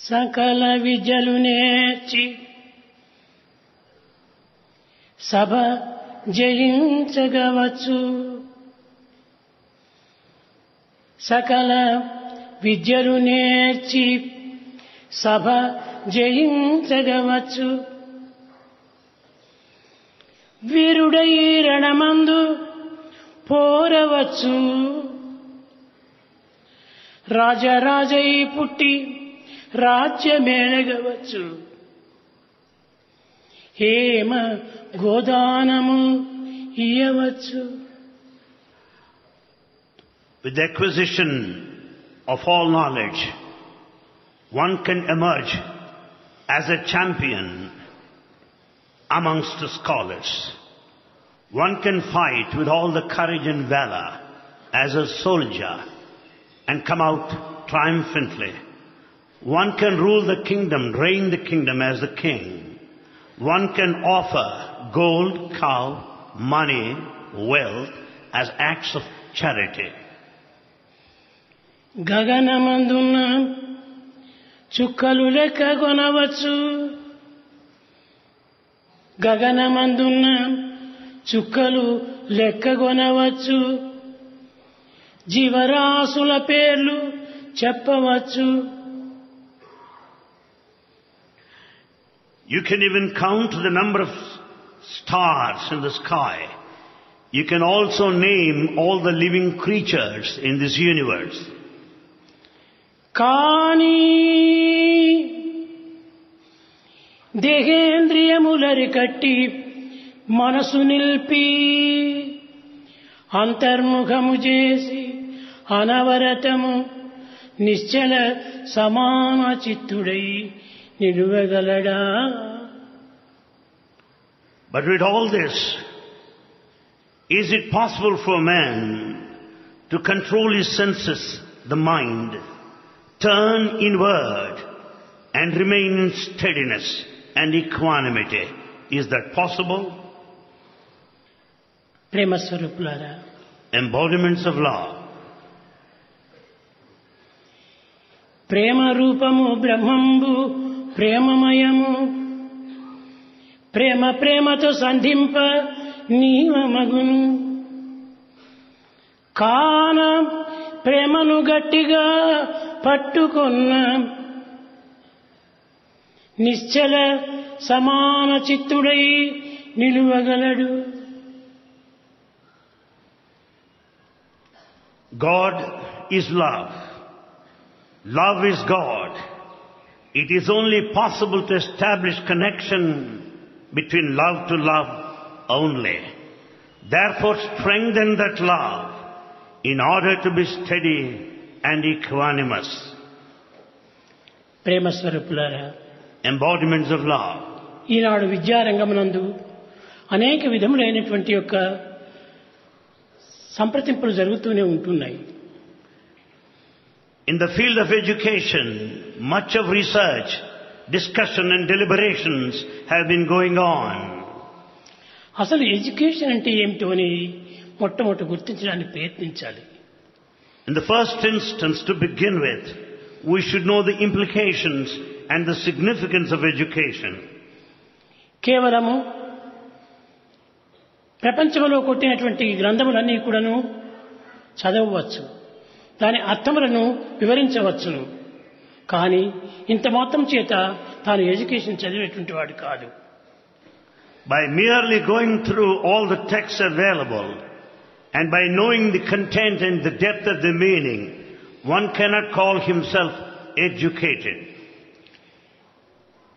సకల విద్యలు నేర్చి సభ జయించగవచ్చు. సకల విద్యలు నేర్చి సభ జయించగవచ్చు. వీరుడై రణమందు పోరవచ్చు. రాజరాజై పుట్టి రాజ్యమేలగవచ్చు. హేమ గోదానము ఇయ్యవచ్చు. With the acquisition of all knowledge, one can emerge as a champion amongst the scholars. One can fight with all the courage and valor as a soldier and come out triumphantly. One can rule the kingdom, reign the kingdom as the king. One can offer gold, cow, money, wealth as acts of charity. గగనమందున్న చుక్కలు లెక్క కొనవచ్చు. గగనమందున్న చుక్కలు లెక్క కొనవచ్చు. జీవరాశుల పేర్లు చెప్పవచ్చు. You can even count the number of stars in the sky. You can also name all the living creatures in this universe. కానీ దేహేంద్రియములరి కట్టి మనసు నిల్పి అంతర్ముఖము చేసి అనవరతము నిశ్చల సమాన చిత్తుడై నిలువగలడా. But with all this, is it possible for man to control his senses, the mind, turn inward and remain in steadiness and equanimity? Is that possible? ప్రేమ స్వరూపులారా, Embodiments of love. ప్రేమ రూపము బ్రహ్మంబు ప్రేమమయము. ప్రేమ ప్రేమతో సంధింప నీవమగును. కాన ప్రేమను గట్టిగా పట్టుకున్న నిశ్చల సమాన చిత్తుడై నిలువగలడు. God is love. Love is God. It is only possible to establish connection between love to love only. Therefore, strengthen that love in order to be steady and equanimous. ప్రేమ స్వరూపులారా, Embodiments of love. ఈనాడు విద్యారంగమునందు అనేక విధములైనటువంటి యొక్క సంప్రదింపులు జరుగుతూనే ఉంటున్నాయి. In the field of education, much of research, discussion and deliberations have been going on. అసలు education అంటే ఏమిటో అని మొట్టమొదటి గుర్తించడానికి ప్రయత్నించాలి. In the first instance, to begin with, we should know the implications and the significance of education. కేవలము ప్రపంచంలో కొట్టినటువంటి గ్రంథములన్నీ కూడాను చదవవచ్చు, దాని అర్థములను వివరించవచ్చును. కానీ ఇంత మాత్రం చేత తాను ఎడ్యుకేషన్ చదివేటువంటి వాడు కాదు. By merely going through all the texts available and by knowing the content and the depth of the meaning, one cannot call himself educated.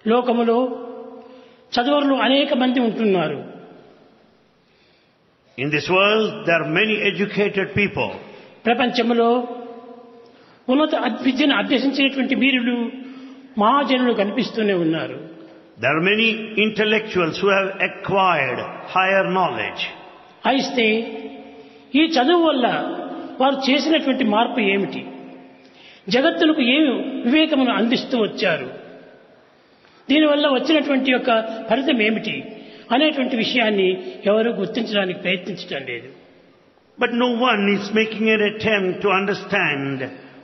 లోకములో చదువులు అనేక మంది ఉంటున్నారు. In this world, there are many educated people. ప్రపంచంలో ఉన్నత విద్యను అభ్యసించినటువంటి వీరులు మహాజనులు కనిపిస్తూనే ఉన్నారు. There are many intellectuals who have acquired higher knowledge. అయితే ఈ చదువు వల్ల వారు చేసినటువంటి మార్పు ఏమిటి, జగత్తులకు ఏమి వివేకమును అందిస్తూ వచ్చారు, దీనివల్ల వచ్చినటువంటి యొక్క ఫలితం ఏమిటి అనేటువంటి విషయాన్ని ఎవరూ గుర్తించడానికి ప్రయత్నించడం లేదు. But no one is making an attempt to understand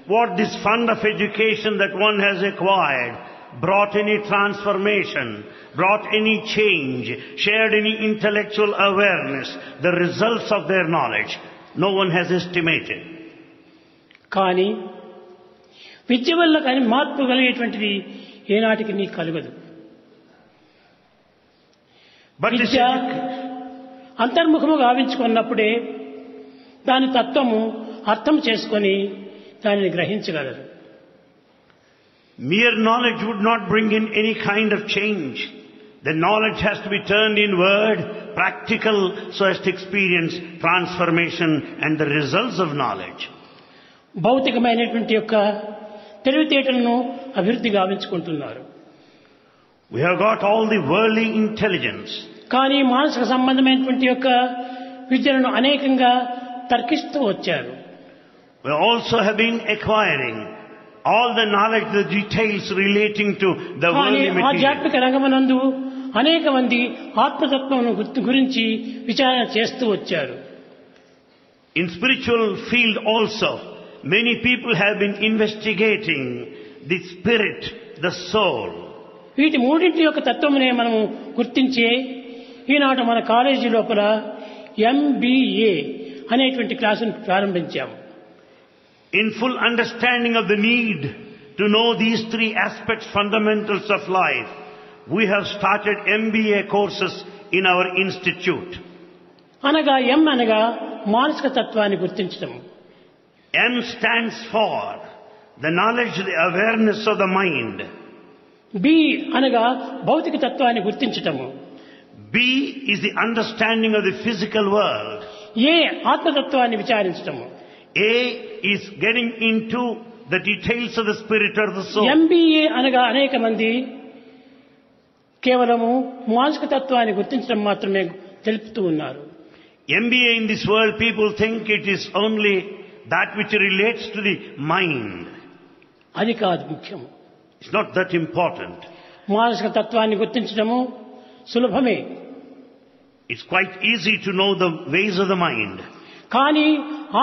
what this fund of education that one has acquired brought any transformation, brought any change, shared any intellectual awareness, the results of their knowledge, no one has estimated. కానీ విద్య వల్ల కానీ మార్పు కలిగేటువంటిది ఏనాటికి నీకు కలగదు. But this విద్య అంతర్ముఖము గావించుకున్నప్పుడే దాని తత్వము అర్థం చేసుకొని దానిని గ్రహించగలరు. mere knowledge would not bring in any kind of change. The knowledge has to be turned inward, practical, so as to experience transformation and the results of knowledge. భౌతికమైనటువంటి యొక్క తెలివితేటలను అభివృద్ధి గావించుకుంటున్నారు. We have got all the worldly intelligence. కానీ మానసిక సంబంధమైనటువంటి యొక్క విద్యలను అనేకంగా తర్కిస్తూ వచ్చారు. We also have been acquiring all the knowledge, the details relating to the కానీ worldly material. ఆధ్యాత్మిక రంగమనందు అనేక మంది ఆత్మతత్వం గురించి విచారణ చేస్తూ వచ్చారు. In spiritual field also, many people have been investigating the spirit, the soul. వీటి మూడింటి యొక్క తత్వమునే మనము గుర్తించే ఈనాడు మన కాలేజీ లోపల MBA అనేటువంటి క్లాసును ప్రారంభించాము. In full understanding of the need to know these three aspects, fundamentals of life, we have started MBA courses in our institute. అనగా M అనగా మానసిక తత్వాన్ని గుర్తించడం. M stands for the knowledge, the awareness of the mind. B అనగా భౌతిక తత్వాన్ని గుర్తించటము. B is the understanding of the physical world. A ఆత్మతత్వాన్ని విచారించటము. A is getting into the details of the spirit or the soul. MBA అనగా అనేక మంది కేవలము మానసిక తత్వాన్ని గుర్తించడం మాత్రమే తెలుపుతూ ఉన్నారు. MBA in this world, people think it is only that which relates to the mind. అది కాదు ముఖ్యము. It's not that important. మానసిక తత్వాన్ని గుర్తించడము సులభమే. It's quite easy to know the ways of the mind. కానీ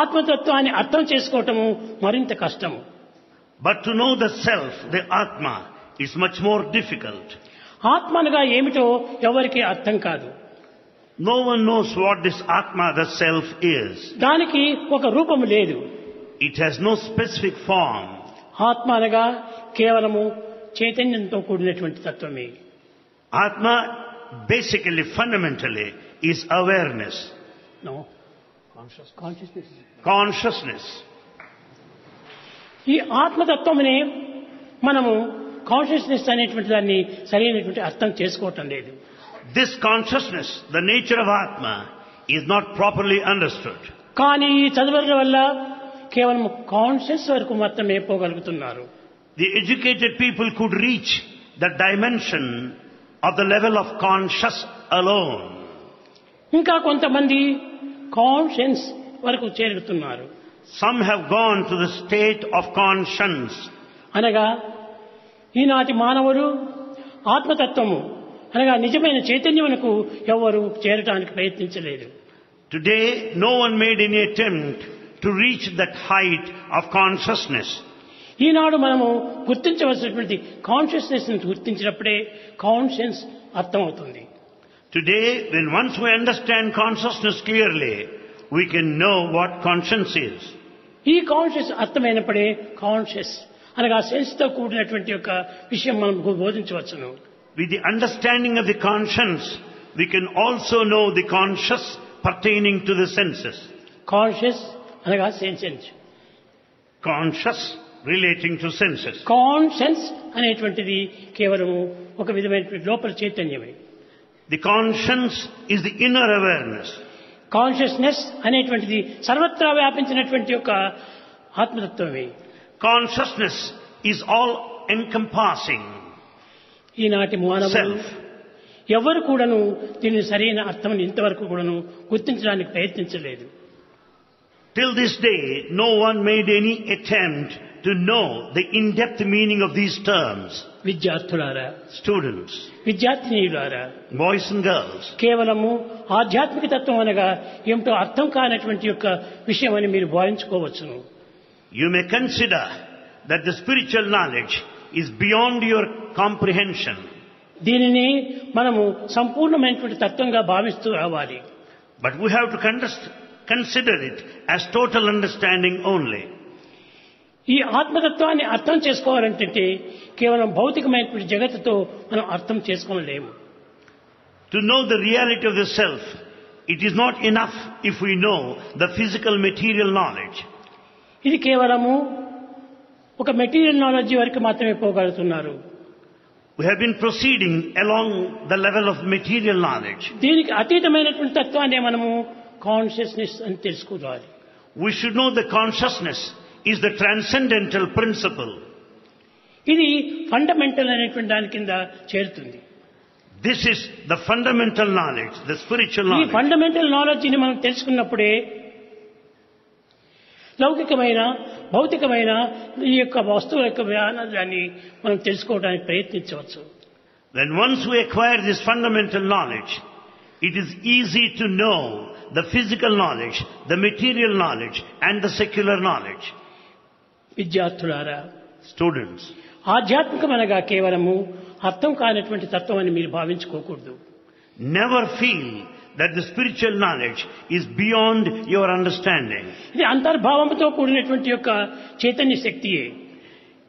ఆత్మతత్వాన్ని అర్థం చేసుకోవటము మరింత కష్టము. But to know the self, the Atma, is much more difficult. ఆత్మ అనగా ఏమిటో ఎవరికీ అర్థం కాదు. No one knows what this Atma, the self, is. దానికి ఒక రూపము లేదు. It has no specific form. ఆత్మ అనగా కేవలము చైతన్యంతో కూడినటువంటి తత్వమే. Atma, basically, fundamentally, is awareness. No. Consciousness. ఈ ఆత్మతత్వమునే మనము కాన్షియస్నెస్ అనేటువంటి దాన్ని సరైనటువంటి అర్థం చేసుకోవటం లేదు. This consciousness, the nature of Atma, is not properly understood. కానీ ఈ చదువుల వల్ల కేవలం కాన్షియస్ వరకు మాత్రమే పోగలుగుతున్నారు. The educated people could reach the dimension of the level of conscious alone. ఇంకా కొంతమంది కాన్షియన్స్ వరకు చేరుతున్నారు. Some have gone to the state of conscience. అనగా ఈనాటి మానవులు ఆత్మతత్వము అనగా నిజమైన చైతన్యమునకు ఎవరు చేరటానికి ప్రయత్నించలేదు. Today, no one made any attempt to reach that height of consciousness. ఈనాడు మనము గుర్తించవలసినటువంటి కాన్షియస్నెస్ ని గుర్తించినప్పుడే కాన్షియన్స్ అర్థమవుతుంది. Today, when once we understand consciousness clearly, we can know what conscience is. ఈ కాన్షియస్ అర్థమైనప్పుడే కాన్షియస్ అనగా సెన్స్ తో కూడినటువంటి యొక్క విషయం మనం బోధించవచ్చును. With the understanding of the conscience, we can also know the conscious pertaining to the senses. Conscious అనగా sense. Conscious relating to senses. Conscience అనేటువంటిది కేవలం ఒక విధమైనటువంటి లోపల చైతన్యమే. The conscience is the inner awareness. Consciousness అనేటువంటిది సర్వత్రా వ్యాపించినటువంటి యొక్క ఆత్మతత్వమే. Consciousness is all encompassing. ఈనాటి మానవులు Self. ఎవరు కూడాను దీన్ని సరైన అర్థం ఇంతవరకు కూడాను గుర్తించడానికి ప్రయత్నించలేదు. Till this day, no one made any attempt to know the in-depth meaning of these terms. విద్యార్థులారా, Students, విద్యార్థినీయులారా, boys and girls, కేవలము ఆధ్యాత్మిక తత్వం అనగా ఏమిటో అర్థం కానటువంటి యొక్క విషయం అని మీరు భావించుకోవచ్చును. You may consider that the spiritual knowledge is beyond your comprehension. దీనిని మనము సంపూర్ణమైనటువంటి తత్వంగా భావిస్తూ రావాలి. But we have to consider it as total understanding only. ఈ ఆత్మతత్వాన్ని అర్థం చేసుకోవాలంటే కేవలం భౌతికమైనటువంటి జగత్తుతో మనం అర్థం చేసుకోలేము. To know the reality of the self, it is not enough if we know the physical material knowledge. ఇది కేవలము ఒక మెటీరియల్ నాలెడ్జ్ వరకు మాత్రమే పోగలుగుతున్నారు. We have been proceeding along the level of material knowledge. దీనికి అతీతమైనటువంటి తత్వాన్ని మనము కాన్షియస్నెస్ అని తెలుసుకోవాలి. We should know the consciousness is the transcendental principle. ఇది ఫండమెంటల్ అనేటువంటి దాని కింద చేరుతుంది. This is the fundamental knowledge, the spiritual ఈ knowledge. ఫండమెంటల్ నాలెడ్జ్ని మనం తెలుసుకున్నప్పుడే లౌకికమైన భౌతికమైన ఈ యొక్క వస్తువుల యొక్క వ్యానాన్ని మనం తెలుసుకోవడానికి ప్రయత్నించవచ్చు. Then once we acquire this fundamental knowledge, it is easy to know the physical knowledge, the material knowledge and the secular knowledge. విద్యార్థులారా, Students, ఆధ్యాత్మికమనగా కేవలము అర్థం కానటువంటి తత్వం అని మీరు భావించుకోకూడదు. never feel that the spiritual knowledge is beyond your understanding. ఇది అంతర్భావంతో కూడినటువంటి యొక్క చైతన్య శక్తియే.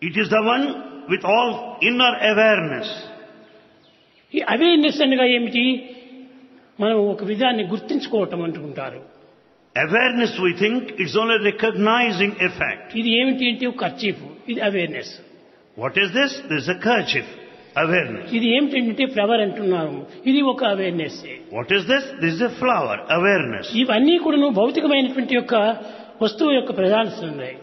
It is the one with all inner awareness. ఈ అవేర్నెస్ అనగా ఏమిటి? మనం ఒక విధాన్ని గుర్తించుకోవటం అంటుంటారు. Awareness, we think, it's only recognizing a fact. ఇది ఏమిటి అంటే ఒక కర్చీఫ్, ఇది awareness. What is this? This is a kerchief. Awareness. ఇది ఏమిటంటే ఫ్లవర్ అంటున్నాము, ఇది ఒక awareness. What is this? This is a flower. Awareness. ఇవన్నీ కూడా భౌతికమైనటువంటి యొక్క వస్తువు యొక్క ప్రధానస్తున్నాయి.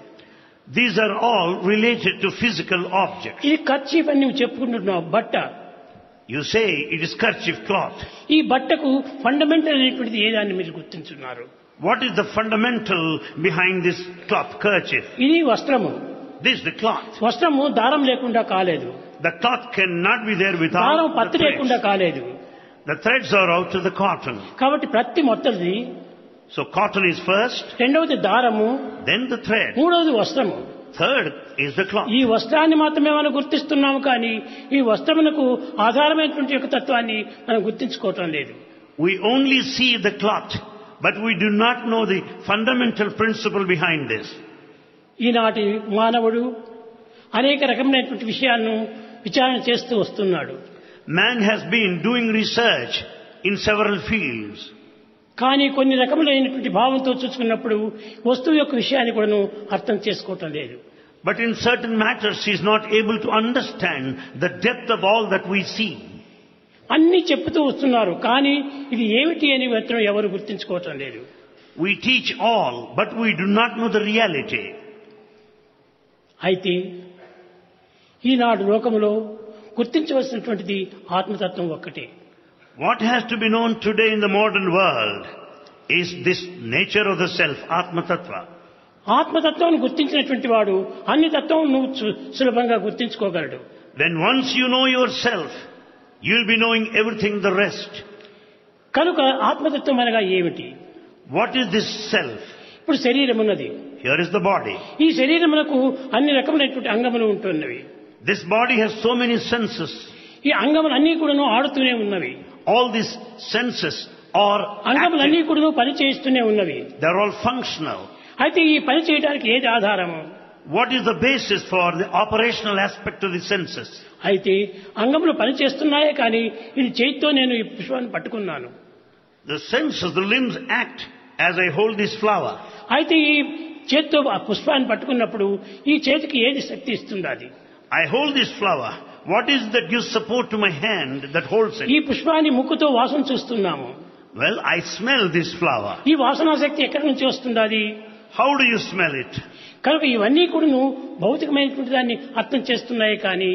These are all related to physical objects. ఇది కర్చీఫ్ అని నువ్వు చెప్పుకుంటున్నావు, బట్ట. You say it is kerchief cloth. ఈ బట్టకు ఫండమెంటల్ అనేటువంటిది ఏదాన్ని మీరు గుర్తించున్నారు? What is the fundamental behind this cloth, kerchief? ఇది వస్త్రము. This is the cloth. వస్త్రము దారం లేకుండా కాలేదు, The cloth cannot be there దారం without the పత్తి లేకుండా threads. కాలేదు. The threads are out of the cotton. కాబట్టి ప్రతి మొత్తది, So cotton is first, రెండవది దారము, then the thread. మూడవది వస్త్రము. Third is the cloth. ఈ వస్త్రాన్ని మాత్రమే మనం గుర్తిస్తున్నాము, కానీ ఈ వస్త్రమునకు ఆధారమైనటువంటి యొక్క తత్వాన్ని మనం గుర్తించుకోవటం లేదు. We only see the cloth, but we do not know the fundamental principle behind this. ఈనాటి మానవుడు అనేక రకమైనటువంటి విషయాలను విచారణ చేస్తూ వస్తున్నాడు. Man has been doing research in several fields. కానీ కొన్ని రకములైనటువంటి భావంతో చూసుకున్నప్పుడు వస్తువు యొక్క విషయాన్ని కూడాను అర్థం చేసుకోవటం లేదు. But in certain matters he is not able to understand the depth of all that we see. అన్నీ చెప్తూ వస్తున్నారు, కానీ ఇది ఏమిటి అని మాత్రం ఎవరు గుర్తించుకోవటం లేదు. We teach all, but we do not know the reality. అయితే ఈనాడు లోకములో గుర్తించవలసినటువంటిది ఆత్మతత్వం ఒక్కటే. What has to be known today in the modern world is this nature of the self, Atma Tattva. ఆత్మతత్వాన్ని గుర్తించినటువంటి వాడు అన్ని తత్వం నువ్వు సులభంగా గుర్తించుకోగలడు. Then once you know yourself, you will be knowing everything the rest. కనుక ఆత్మతత్వం అనగా ఏమిటి? What is this self? ఇప్పుడు శరీరం ఉన్నది. Here is the body. ఈ శరీరమునకు అన్ని రకములైనటువంటి అంగములు ఉంటున్నవి. This body has so many senses. ఈ అంగములన్నీ కూడాను ఆడుతూనే ఉన్నవి. All these senses are అంగములన్నీ active. కూడాను పని చేస్తూనే ఉన్నవి. They are all functional. అయితే ఈ పని చేయడానికి ఏది ఆధారము? What is the basis for the operational aspect of the senses? అయితే అంగములు పని చేస్తున్నాయే, కానీ ఇది చేతితో నేను ఈ పుష్పాన్ని పట్టుకున్నాను. The senses, the limbs act as I hold this flower. అయితే ఈ చేతితో ఆ పుష్పాన్ని పట్టుకున్నప్పుడు ఈ చేతికి ఏది శక్తి ఇస్తుంది? అది I hold this flower. What is that gives support to my hand that holds ఈ it? పుష్పాన్ని ముక్కుతో వాసన చూస్తున్నాము. Well, I smell this flower. ఈ వాసనా శక్తి ఎక్కడి నుంచి వస్తుంది? అది How do you smell it? కనుక ఇవన్నీ కూడాను భౌతికమైనటువంటి దాన్ని అర్థం చేస్తున్నాయి, కానీ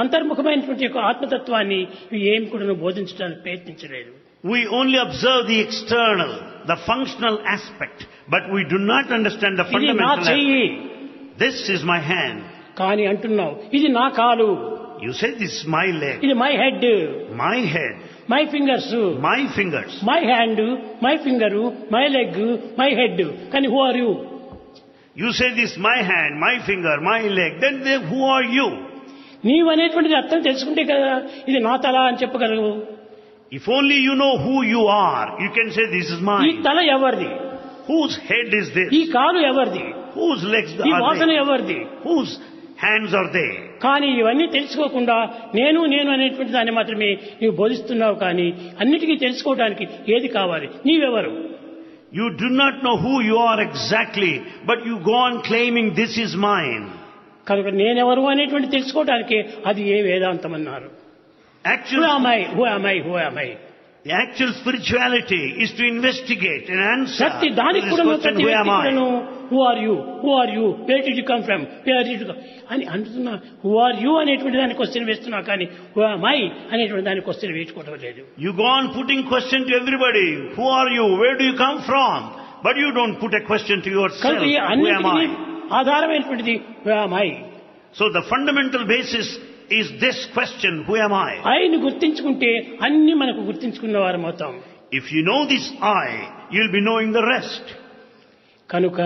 అంతర్ముఖమైనటువంటి యొక్క ఆత్మతత్వాన్ని ఇవి ఏం కూడాను బోధించడానికి ప్రయత్నించలేదు. We only observe the external, the functional aspect, but we do not understand the ఇది నా fundamental చెయ్యి, aspect. This is my hand. కానీ అంటున్నావు ఇది నా కాలు, You say this is my leg, ఇది my head, my head, my fingers, my fingers. My hand, my finger, my leg, my head. కానీ who are you? You say this, my hand, my finger, my leg. Then who are you? నీవు అనేటువంటిది అర్థం తెలుసుకుంటే కదా ఇది నా తల అని చెప్పగలవు. If only you know who you are, you can say this is ఈ mine. తల ఎవరిది? Whose head is this? ఈ కాలు ఎవరిది? Whose legs ఈ are వాసన they? ఎవరిది? Whose hands are they? కానీ ఇవన్నీ తెలుసుకోకుండా నేను అనేటువంటి దాన్ని మాత్రమే నీవు బోధిస్తున్నావు. కానీ అన్నిటికీ తెలుసుకోవడానికి ఏది కావాలి? నీవెవరు? You do not know who you are exactly, but you go on claiming this is mine. కనుక నేనెవరు అనేటువంటి తెలుసుకోవడానికి అది ఏ వేదాంతం అన్నారు. Actual, who am I? the actual spirituality is to investigate and answer ప్రతి to దానికి this కూడా question, ప్రతి who am వ్యక్తి I? కూడాను who are you where did you come from where did you అని అంటున్నా. హూ ఆర్ యూ అనేటువంటి దాని క్వశ్చన్ వేస్తున్నా కానీ హూ am I అనేటువంటి దాని క్వశ్చన్ వేసుకోవడం లేదు. You go on putting question to everybody. Who are you? Where do you come from? But you don't put a question to yourself. కనుక ఈ Who am అన్నిటికీ I? ఆధారమైనటువంటిది who am I. So the fundamental basis is this question, who am I? ఐని గుర్తించుకుంటే అన్ని మనకు గుర్తించుకున్న వారం అవుతాం. If you know this I, you'll be knowing the rest. కనుక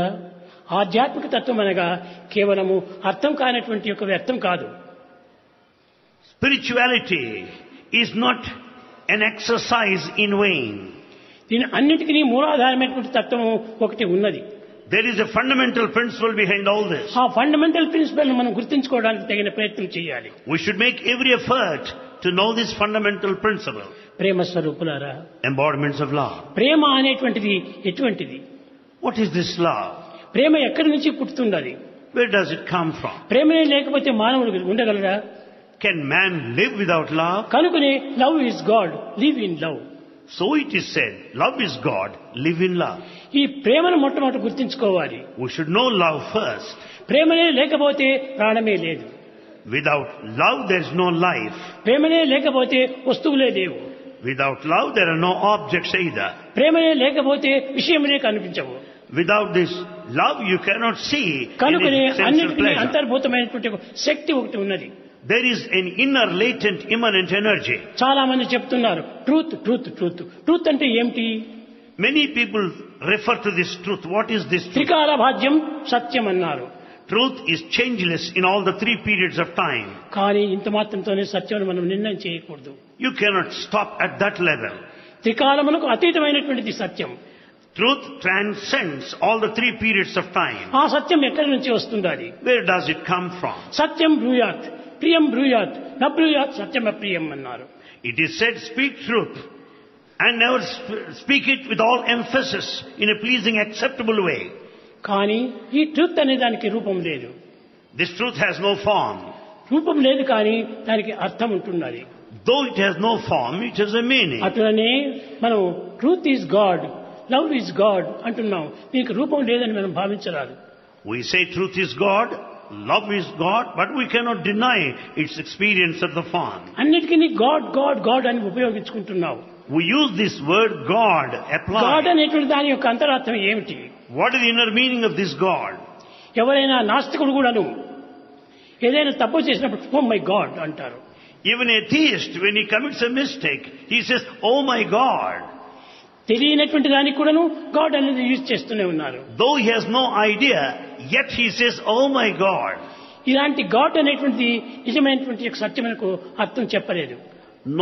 ఆధ్యాత్మిక తత్వం అనగా కేవలము అర్థం కానటువంటి ఒక వ్యర్థం కాదు. Spirituality is not an exercise in vain. దీని అన్నిటికీ మూలాధారమైనటువంటి తత్వము ఒకటి ఉన్నది. There is a fundamental principle behind all this. ఆ ఫండమెంటల్ ప్రిన్సిపల్ మనం గుర్తించుకోవడానికి తగిన ప్రయత్నం చేయాలి. We should make every effort to know this fundamental principle. ప్రేమ స్వరూపులారా, Embodiments of love. ప్రేమ అనేటువంటిది ఎటువంటిది? What is this love? ప్రేమ ఎక్కడి నుంచి పుట్టుతున్నది? Where does it come from? ప్రేమనే లేకపోతే మానవుడు ఉండగలరా? Can man live without love? కనుకనే love is God, live in love. So it is said, love is God, live in love. ఈ ప్రేమను మొట్టమొదటి గుర్తించుకోవాలి. We should know love first. ప్రేమనే లేకపోతే ప్రాణమే లేదు. Without love, there is no life. ప్రేమనే లేకపోతే వస్తువులే లేవు. Without love, there are no objects either. ప్రేమనే లేకపోతే విషయములే కనిపించవు. Without this love, you cannot see కనుకనే any sensual అన్నిటికీ pleasure. అంతర్భూతమైనటువంటి ఒక శక్తి ఒకటి ఉన్నది. There is an inner latent immanent energy. చాలా మంది చెప్తున్నారు ట్రూత్ ట్రూత్ ట్రూత్. ట్రూత్ అంటే ఏమిటి? Many people refer to this truth. What is this truth? త్రికాల భాజ్యం సత్యం అన్నారు. Truth is changeless in all the 3 periods of time. కానీ ఇంత మాత్రంతోనే సత్యాన్ని మనం నిర్ణయం చేయకూడదు. You cannot stop at that level. త్రికాలములకు అతీతమైనటువంటిది Satyam. Truth transcends all the 3 periods of time. ఆ సత్యం ఎక్కడి నుంచి వస్తుంది? అది Where does it come from? సత్యం బ్రూయాత్, ప్రియం బ్రూయాత్, న బ్రూయాత్ సత్యం అప్రియం అన్నారు. It is said, speak truth and never speak it with all emphasis in a pleasing, acceptable way. కానీ ఈ ట్రూత్ అనే దానికి రూపం లేదు. This truth has no form. రూపం లేదు కానీ దానికి అర్థం ఉంటున్నది. Though it has no form, it has a meaning. అట్లనే మనం truth is God, love is God అంటున్నాం. దీనికి రూపం లేదని మనం భావించరాదు. We say truth is God, love is God, but we cannot deny its experience of the form. అన్నిటికీ God God God అని ఉపయోగించుకుంటున్నావు. We use this word God God applied. అనేటువంటి దాని యొక్క అంతరార్థం ఏమిటి? What is the inner meaning of this God? ఎవరైనా నాస్తికుడు కూడాను ఏదైనా తప్పు చేసినప్పుడు ఓ మై గాడ్ అంటారు. Even a theist, when he commits a mistake, he says, oh my God. తెలియనటువంటి దానికి కూడాను గాడ్ అనేది యూజ్ చేస్తూనే ఉన్నారు. Though he has no idea, yet he says, oh my God. ఇలాంటి గాడ్ అనేటువంటి నిజమైనటువంటి సత్యమునకు అర్థం చెప్పలేదు.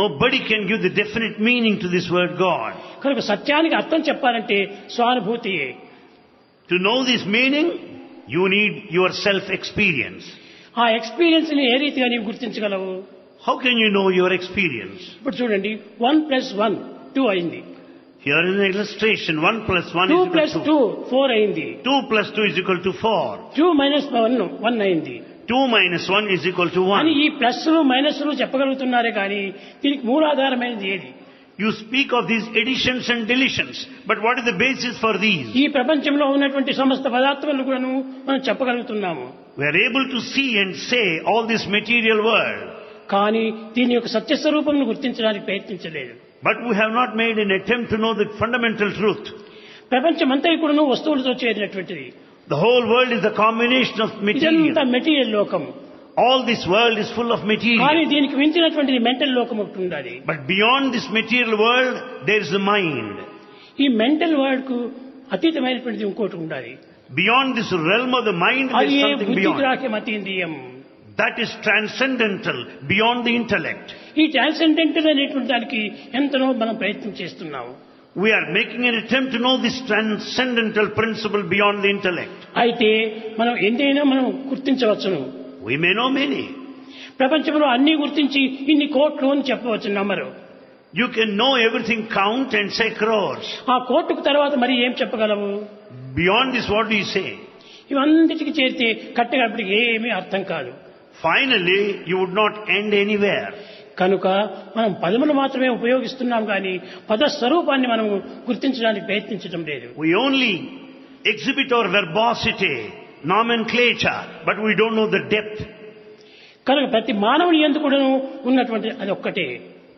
Nobody can give the definite meaning to this word God. కనుక సత్యానికి అర్థం చెప్పాలంటే స్వానుభూతియే. To know this meaning, you need your self-experience. ఆ ఎక్స్పీరియన్స్ ని ఏ రీతిగా నీవు గుర్తించగలవు? How can you know your experience? ఇప్పుడు చూడండి 1 + 1 2 అయింది. Here is an illustration. 1 + 1 2 is equal + to 2 4 అయింది. 2 + 2 is equal to 4. 2 - 1 1 అయింది. 2 - 1 is equal to అని 1. ఈ ప్లస్లు మైనస్లు చెప్పగలుగుతున్నారే కానీ దీనికి మూలాధారమైనది ఏది? You speak of these additions and deletions, but what is the basis for these? ఈ ప్రపంచంలో ఉన్నటువంటి సమస్త పదార్థములను కూడా మనం చెప్పగలుగుతున్నాము. We are able to see and say all this material world, కానీ దీని యొక్క సత్యస్వరూపమును గుర్తించడానికి ప్రయత్నించలేదు. but we have not made an attempt to know the fundamental truth. ప్రపంచమంతా కూడా వస్తువులతో చేరినటువంటిది. The whole world is a combination of ఇదంతా material. మెటీరియల్ లోకం. All this world is full of కానీ material. దీనికి మించినటువంటిది మెంటల్ లోకం ఒకటి ఉండాలి. But beyond this material world, there is a mind. ఈ మెంటల్ వరల్డ్ కు అతీతమైనటువంటిది ఇంకోటి ఉండాలి. Beyond this realm of the mind, there అది is ఏ something బుద్ధికి beyond. రాకే మతీంద్రియం. That is transcendental, beyond the intellect. ఈ ట్రాన్సెండెంటల్ అనేటువంటి దానికి ఎంతనో మనం ప్రయత్నం చేస్తున్నాము. We are making an attempt to know this transcendental principle beyond the intellect. అయితే మనం ఎంతైనా మనం గుర్తించవచ్చును. We may know many. ప్రపంచంలో అన్ని గుర్తించి ఇన్ని కోట్లు అని చెప్పవచ్చు నమ్మరు. You can know everything, count and say crores. ఆ కోర్టుకు తర్వాత మరి ఏం చెప్పగలవు? Beyond this, what do you say? ఇవన్నిటికి చేరితే కట్టగడపటికి ఏమీ అర్థం కాదు. Finally, you would not end anywhere. కనుక మనం పదములు మాత్రమే ఉపయోగిస్తున్నాం కానీ పద స్వరూపాన్ని మనం గుర్తించడానికి ప్రయత్నించడం లేదు. We only exhibit our verbosity, nomenclature, but we don't know the depth. కనుక ప్రతి మానవుని యందు కూడాను ఉన్నటువంటి అది ఒక్కటే.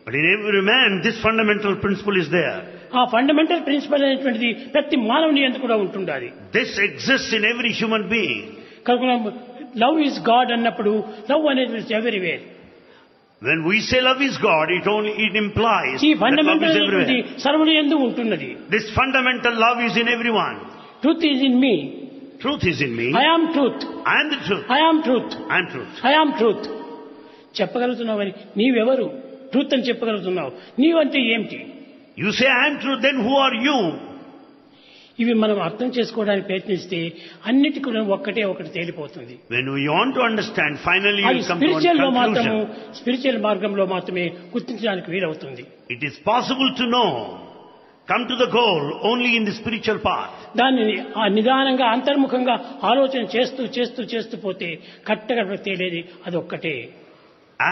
But in every man, this fundamental principle is there. ఆ ఫండమెంటల్ ప్రిన్సిపల్ అనేటువంటిది ప్రతి మానవుని యందు కూడా ఉంటుండాలి. This exists in every human being. కనుక లవ్ ఈజ్ గాడ్ అన్నప్పుడు లవ్ అనేది everywhere. When we say love is God, it implies ఈ that love ఫండమెంటల్ is అనేటువంటి everywhere. సర్వుని యందు ఉంటున్నది. This fundamental love is in everyone. Truth is in me. Truth is in me. I am truth. I am the truth. I am truth. I am truth. I am truth చెప్పగలుగుతున్నావని నీవెవరు? Truth అని చెప్పగలుగుతున్నావు. నీవంటే ఏమిటి? You say I am truth, then who are you? ఇవి మనం అర్థం చేసుకోవడానికి ప్రయత్నిస్తే అన్నిటికీ ఒక్కటే ఒకటి తేలిపోతుంది. When we want to understand, finally you అది come to one స్పిరిచువల్ లో మాత్రము conclusion. స్పిరిచువల్ మార్గంలో మాత్రమే గుర్తించడానికి వీలవుతుంది. It is possible to know, come to the goal only in the spiritual path. దాన్ని ఆ నిదానంగా అంతర్ముఖంగా ఆలోచన చేస్తూ చేస్తూ చేస్తూ పోతే కట్టగా తేలేది అది ఒక్కటే.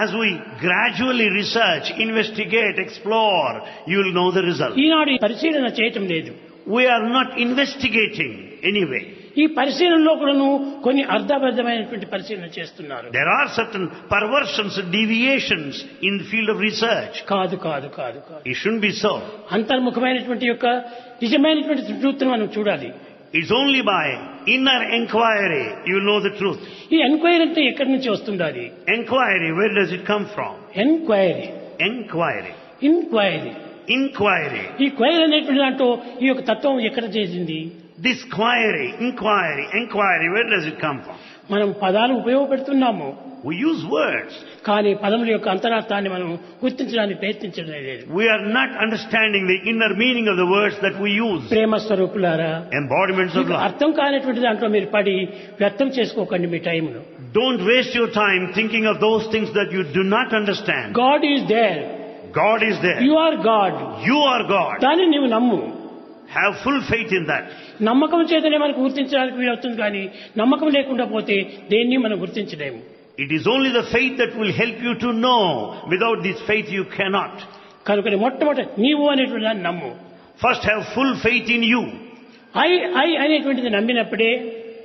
As we gradually research, investigate, explore, you will know the result. ఈనాడు ఈ పరిశీలన చేయటం లేదు. We are not investigating anyway. ఈ పరిశీలనలో కూడాను కొన్ని అర్థబద్ధమైనటువంటి పరిశీలన చేస్తున్నారు. There are certain perversions and deviations in the field of research. కాదు కాదు కాదు కాదు. It shouldn't be so. అంతర్ముఖమైనటువంటి యొక్క నిజమైనటువంటి ట్రూత్ను మనం చూడాలి. It's only by inner inquiry you know the truth. ఈ ఎంక్వైరీ అంటే ఎక్కడి నుంచి వస్తుండాలి? Inquiry, where does it come from? Enquiry. Inquiry. Inquiry. Inquiry. ఈ క్వైరీ అనేటువంటి దాంట్లో ఈ యొక్క తత్వం ఎక్కడ చేసింది? This inquiry, where does it come from? మనం పదాలు ఉపయోగపెడుతున్నాము. We use words. కానీ పదముల యొక్క అంతరార్థాన్ని మనం గుర్తించడానికి ప్రయత్నించడం లేదు. We are not understanding the inner meaning of the words that we use. ప్రేమ స్వరూపులారా, Embodiments of మీకు love. అర్థం కానటువంటి దాంట్లో మీరు పడి వ్యర్థం చేసుకోకండి మీ టైంను. Don't waste your time thinking of those things that you do not understand. God is there. God is there. You are God. You are God. దాన్ని నీవు నమ్ము. Have full faith in that. నమ్మకం చేతనే మనకు గుర్తించడానికి వీలవుతుంది కానీ నమ్మకం లేకుండా పోతే దేన్ని మనం గుర్తించలేము. It is only the faith that will help you to know. Without this faith you cannot. కనుక మొట్టమొదటి నీవు అనేటువంటి దాన్ని నమ్ము. First have full faith in you. I అనేటువంటిది నమ్మినప్పుడే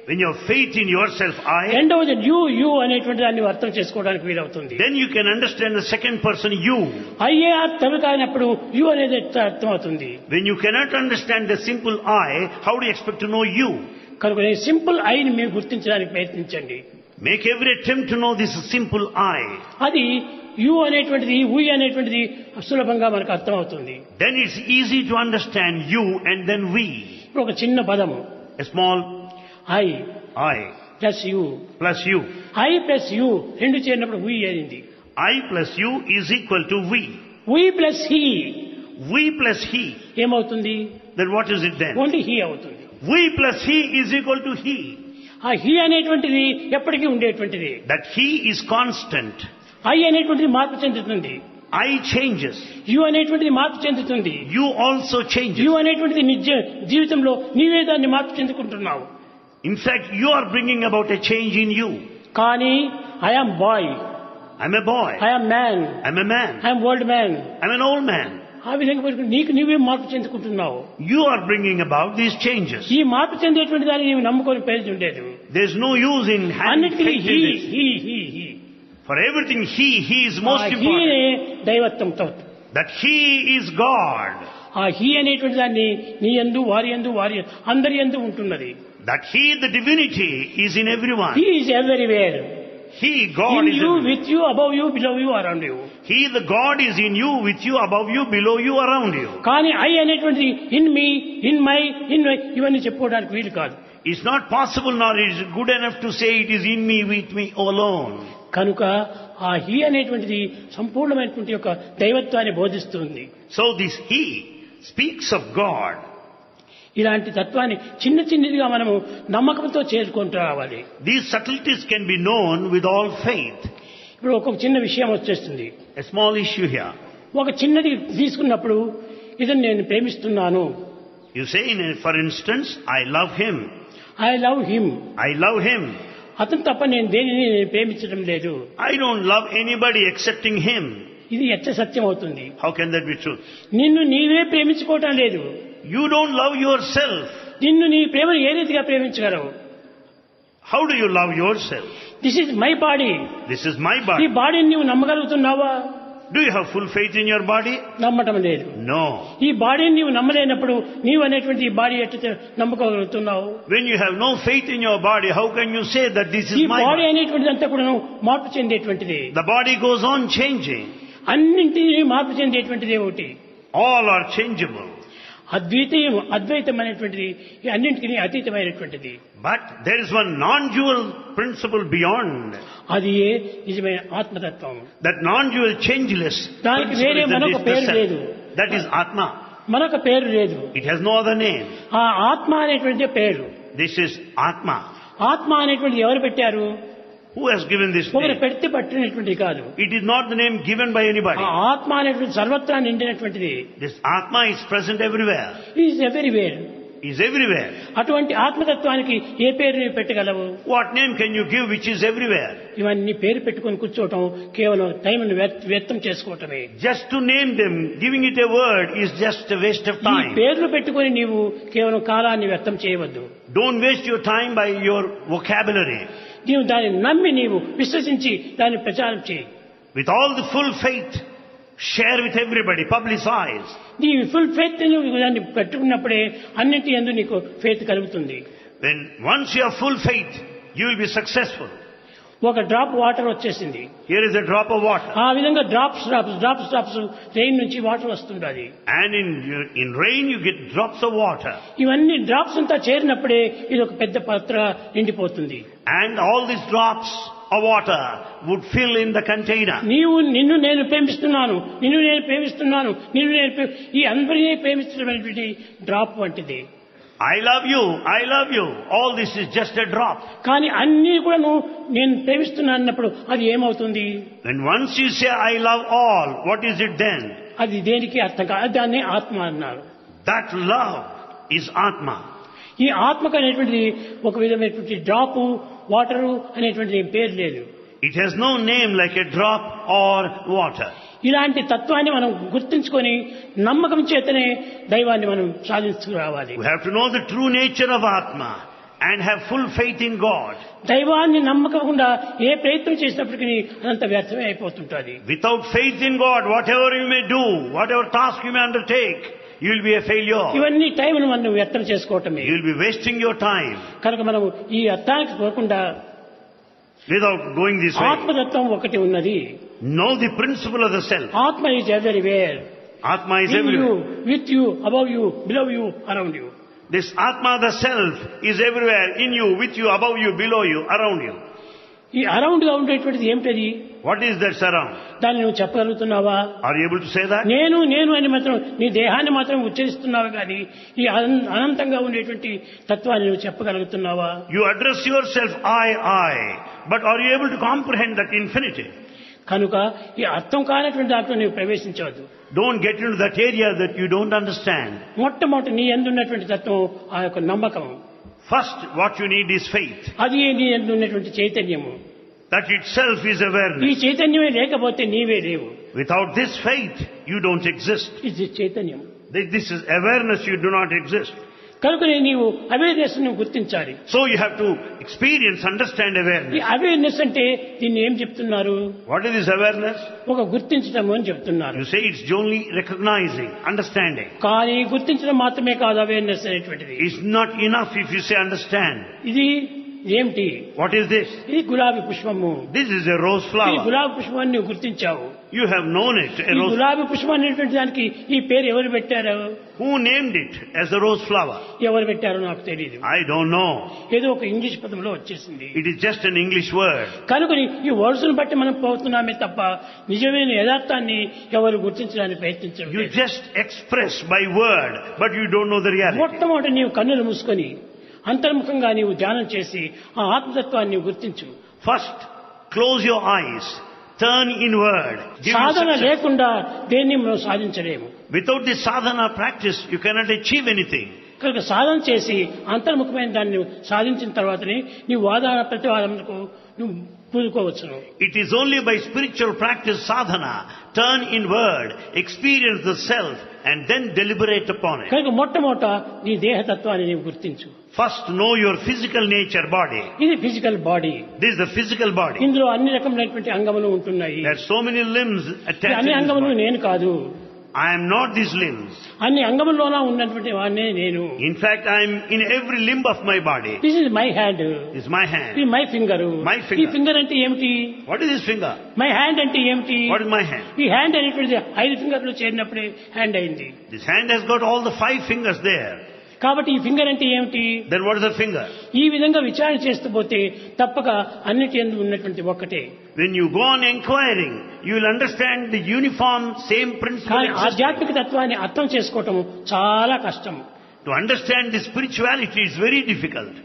When you have faith in yourself, I, రెండవది యు అనేటువంటి దాన్ని అర్థం చేసుకోవడానికి వీలవుతుంది. then you can understand the second person, you. అయ్యే అర్థం కానప్పుడు యు అనేది అర్థం అవుతుంది. When you cannot understand the simple I, how do you expect to know you? కనుక సింపుల్ ఐని మీరు గుర్తించడానికి ప్రయత్నించండి. Make every attempt to know this simple I. అది యు అనేటువంటిది ఉయ్ అనేటువంటిది సులభంగా మనకు అర్థం అవుతుంది. Then it's easy to understand you and then we. ఇప్పుడు ఒక చిన్న పదము A small I I plus you. plus you. I plus you రెండు చేరినప్పుడు ఉయ్ అయింది. I plus you is equal to we. We plus he We plus he. ఏమవుతుంది? Then what is it then? Only he అవుతుంది. We plus he is equal to he. ఆ he అనేటువంటిది ఎప్పటికీ ఉండేటువంటిది. That he is constant. I అనేటువంటిది మార్పు చెందుతుంది. I changes. You అనేటువంటిది మార్పు చెందుతుంది. You also changes. యు అనేటువంటిది నిజ జీవితంలో నీవే దాన్ని మార్పు చెందుకుంటున్నావు. In fact, you are bringing about a change in you. కానీ I am boy, I'm a boy. I am man, I'm a man. I am old man. I'm an old man. ఆ విధంగా పెట్టుకుని నీకు నీవే మార్పు చెందుకుంటున్నావు. You are bringing about these changes. ఈ మార్పు చెందేటువంటి దాన్ని నీవు నమ్ముకొని ప్రయోజనం లేదు. There's no use in having అన్నిటికీ faith he in this. He he he. For everything, he is most important. హీనే దైవత్వంతో. That he is God. ఆ హీ అనేటువంటి దాన్ని నీ యందు వారి యందు అందరి యందు ఉంటున్నది. That he, the divinity, is in everyone. He is everywhere. He, God, in is you, everywhere. With you, above you, below you, around you. He, the God, is in you, with you, above you, below you, around you. కానీ I అనేటువంటిది in me, in my, ఇవన్నీ చెప్పుకోవడానికి వీలు కాదు. It's not possible nor is it good enough to say it is in me, with me alone. కనుక ఆ హి అనేటువంటిది సంపూర్ణమైనటువంటి యొక్క దైవత్వాన్ని బోధిస్తుంది. So this he speaks of God. ఇలాంటి తత్వాన్ని చిన్న చిన్నదిగా మనము నమ్మకంతో చేరుకుంటూ రావాలి. These subtleties can be known with all faith. ఇప్పుడు ఒక చిన్న విషయం వచ్చేస్తుంది. A small issue here. ఒక చిన్నది తీసుకున్నప్పుడు ఇదని నేను ప్రేమిస్తున్నాను. You say, for instance, I love him. I love him. I love him. అతను తప్ప నేను దేనిని నేను ప్రేమించడం లేదు. I don't love anybody excepting him. ఇది ఎచ్చ సత్యం అవుతుంది. How can that be true? నిన్ను నీవే ప్రేమించుకోవటం లేదు. You don't love yourself. నిన్ను నీ ప్రేమను ఏ రీతిగా ప్రేమించగలవు? How do you love yourself? This is my body. This is my ఈ body. బాడీని నువ్వు నమ్మగలుగుతున్నావా? Do you have full faith in your body? నమ్మటం లేదు. No. ఈ బాడీని నీవు నమ్మలేనప్పుడు నీవు అనేటువంటి ఈ బాడీ ఎట్లా నమ్మగలుగుతున్నావు? When you have no faith in your body, how can you say that this ఈ is my బాడీ body? అనేటువంటిది అంతా కూడా మార్పు చెందేటువంటిది. The body goes on changing. అన్నింటినీ మార్పు చెందేటువంటిది ఒకటి. All are changeable. అద్వైతం అనేటువంటిది ఈ అన్నింటికి అతీతమైనటువంటిది. But there is one non-dual principle beyond. అది ఏ నిజమైన ఆత్మతత్వం. That non-dual changeless దానికి principle వేరే is మరొక the పేరు లేదు. self. That is Atma. మరొక పేరు లేదు. It has no other name. ఆ ఆత్మ అనేటువంటిదే పేరు. This is Atma. ఆత్మ అనేటువంటిది ఎవరు పెట్టారు? Who has given this ఒకరు name? పెడితే పట్టినటువంటిది కాదు. It is not the name given by anybody. ఆ ఆత్మ అనేటువంటి సర్వత్రా నిండినటువంటిది. This Atma is present everywhere. Is everywhere. Is everywhere. అటువంటి ఆత్మతత్వానికి ఏ పేరు నీవు పెట్టగలవు? What name can you give which is everywhere? ఇవన్నీ పేరు పెట్టుకొని కూర్చోవటం కేవలం టైంను వ్యర్థం చేసుకోవటమే. Just to name them, giving it a word is just a waste of ఈ time. పేర్లు పెట్టుకొని నీవు కేవలం కాలాన్ని వ్యర్థం చేయవద్దు. Don't waste your time by your vocabulary. నీవు దాన్ని నమ్మి నీవు విశ్వసించి దాన్ని ప్రచారం చేయి. With all the full faith, share with everybody, publicize. నీ ఫుల్ ఫెయిత్ నువ్వు దాన్ని పెట్టుకున్నప్పుడే అన్నింటి యందు నీకు ఫెయిత్ కలుగుతుంది. When once you have full faith, you will be successful. ఒక డ్రాప్ వాటర్ వచ్చేసింది. Here is a drop of water. ఆ విధంగా డ్రాప్స్ రెయిన్ నుంచి వాటర్ వస్తుండాలి. And in rain you get drops of water. ఇవన్నీ డ్రాప్స్ అంతా చేరినప్పుడే ఇది ఒక పెద్ద పాత్ర నిండిపోతుంది. And all these drops of water would fill in the container. నిన్ను నేను ప్రేమిస్తున్నాను, ఈ అందరినీ ప్రేమిస్తున్నటువంటి డ్రాప్ వంటిది. I love you. All this is just a drop. కానీ అన్నీ కూడా నేను ప్రేమిస్తున్నాను అన్నప్పుడు అది ఏమవుతుంది? When once you say I love all, what is it then? అది దేనికి అర్థం కాదు. దాన్ని ఆత్మ అన్నారు. That love is Atma. ఈ ఆత్మకు అనేటువంటిది ఒక విధమైనటువంటి డ్రాపు వాటరు అనేటువంటి పేరు లేదు. It has no name like a drop or water. ఇలాంటి తత్వాన్ని మనం గుర్తించుకొని నమ్మకం చేతనే దైవాన్ని మనం సాధించుకురావాలి. We have to know the true nature of Atma and have full faith in God. దైవాన్ని నమ్మకుండా ఏ ప్రయత్నం చేసినప్పటికీ అదంతా వ్యర్థమే అయిపోతుంటుంది. Without faith in God, whatever you may do, whatever task you may undertake, you will be a failure. ఇవన్నీ టైంను మనం వ్యర్థం చేసుకోవటమే. You will be wasting your time. కనుక మనం ఈ అర్థానికి పోకుండా Without going this way, ఆత్మతత్వం ఒకటి ఉన్నది. know the principle of the self. ఆత్మ is everywhere. Atma is in you, everywhere. With you, above you, below you, around you. This Atma, the self, is everywhere, in you, with you, above you, below you, around you. ఈ around గా ఉండేటువంటిది ఏమిటది? What is that surround? దాన్ని నువ్వు చెప్పగలుగుతున్నావా? Are you able to say that? నేను అని మాత్రం నీ దేహాన్ని మాత్రం ఉచ్చరిస్తున్నావు కానీ ఈ అనంతంగా ఉండేటువంటి తత్వాన్ని నువ్వు చెప్పగలుగుతున్నావా? You address yourself I, but are you able to comprehend that infinity? కనుక ఈ అర్థం కానటువంటి దాంట్లో నీవు ప్రవేశించవద్దు. Don't get into that area that you don't understand. మొట్టమొదటి నీ యందు ఉన్నటువంటి తత్వం ఆ యొక్క నమ్మకం. First, what you need is faith. అది నీ యందు ఉన్నటువంటి చైతన్యము. That itself is ఈ awareness. చైతన్యమే లేకపోతే నీవే లేవు. Without this faith, you don't exist. ఇది చైతన్యం. This is awareness, you do not exist. కనుకనే నీవు అవేర్నెస్ ను గుర్తించాలి. So you have to experience, understand ఈ awareness. అవేర్నెస్ అంటే దీన్ని ఏం చెప్తున్నారు? What is this awareness? ఒక గుర్తించడం అని చెప్తున్నారు. You say it's only recognizing, understanding. కానీ గుర్తించడం మాత్రమే కాదు అవేర్నెస్ అనేటువంటిది. It's not enough if you say understand. ఇది ఏమిటి? What is this? ఇది గులాబీ పుష్పము. This is a rose ఈ flower. గులాబీ పుష్పాన్ని నువ్వు గుర్తించావు. You have known it, a ఈ rose. గులాబీ పుష్పం అనేటువంటి దానికి ఈ పేరు ఎవరు పెట్టారు? Who named it as the rose flower? ఎవరు పెట్టారో నాకు తెలియదు. I don't know. ఏదో ఒక ఇంగ్లీష్ పదంలో వచ్చేసింది. It is just an English word. కనుక ఈ వర్డ్స్ ను బట్టి మనం పోతున్నామే తప్ప నిజమైన యథార్థాన్ని ఎవరు గుర్తించడానికి ప్రయత్నించడం You లేదు. just express by word, but you don't know the reality. మొట్టమొదటి నీవు కన్నులు మూసుకొని అంతర్ముఖంగా నీవు ధ్యానం చేసి ఆ ఆత్మతత్వాన్ని నీవు గుర్తించు. First, close your eyes, turn inward. Give you Sadhana success. లేకుండా దేన్ని మనం సాధించలేము. Without this sadhana practice, you cannot achieve anything. కనుక సాధన చేసి అంతర్ముఖమైన దాన్ని నువ్వు సాధించిన తర్వాతనే నీ వాదన ప్రతివాదనకు నువ్వు పూనుకోవచ్చును. It is only by spiritual practice sadhana, turn inward, experience the self, and then deliberate upon it. కనుక మొట్టమొదట నీ దేహతత్వాన్ని నీవు గుర్తించు. First, know your physical nature, body. ఇది physical body. This is the physical body. ఇందులో అన్ని రకమైనటువంటి అంగములు ఉంటున్నాయి. There are so many limbs ఈ attached అన్ని to this అంగములు body. నేను కాదు. I am not these limbs. అన్ని అంగముల్లోన ఉన్నటువంటి వాడినే నేను. In fact, I am in every limb of my body. This is my hand. This is my hand. ఇది my finger. My finger. ఈ finger అంటే ఏమిటి? What is this finger? My hand అంటే ఏమిటి? What is my hand? ఈ hand అనేటువంటిది 5 ఫింగర్లు చేరినప్పుడే hand అయింది. This hand has got all the 5 fingers there. కాబట్టి ఈ ఫింగర్ అంటే ఏమిటి? Then what is the finger? ఈ విధంగా విచారణ చేస్తూ పోతే తప్పక అన్నిటి యందు ఉన్నటువంటి ఒక్కటే. When you go on inquiring, you will understand the uniform same principle కానీ existing. ఆధ్యాత్మిక తత్వాన్ని అర్థం చేసుకోవటం చాలా కష్టం. To understand the spirituality is very difficult.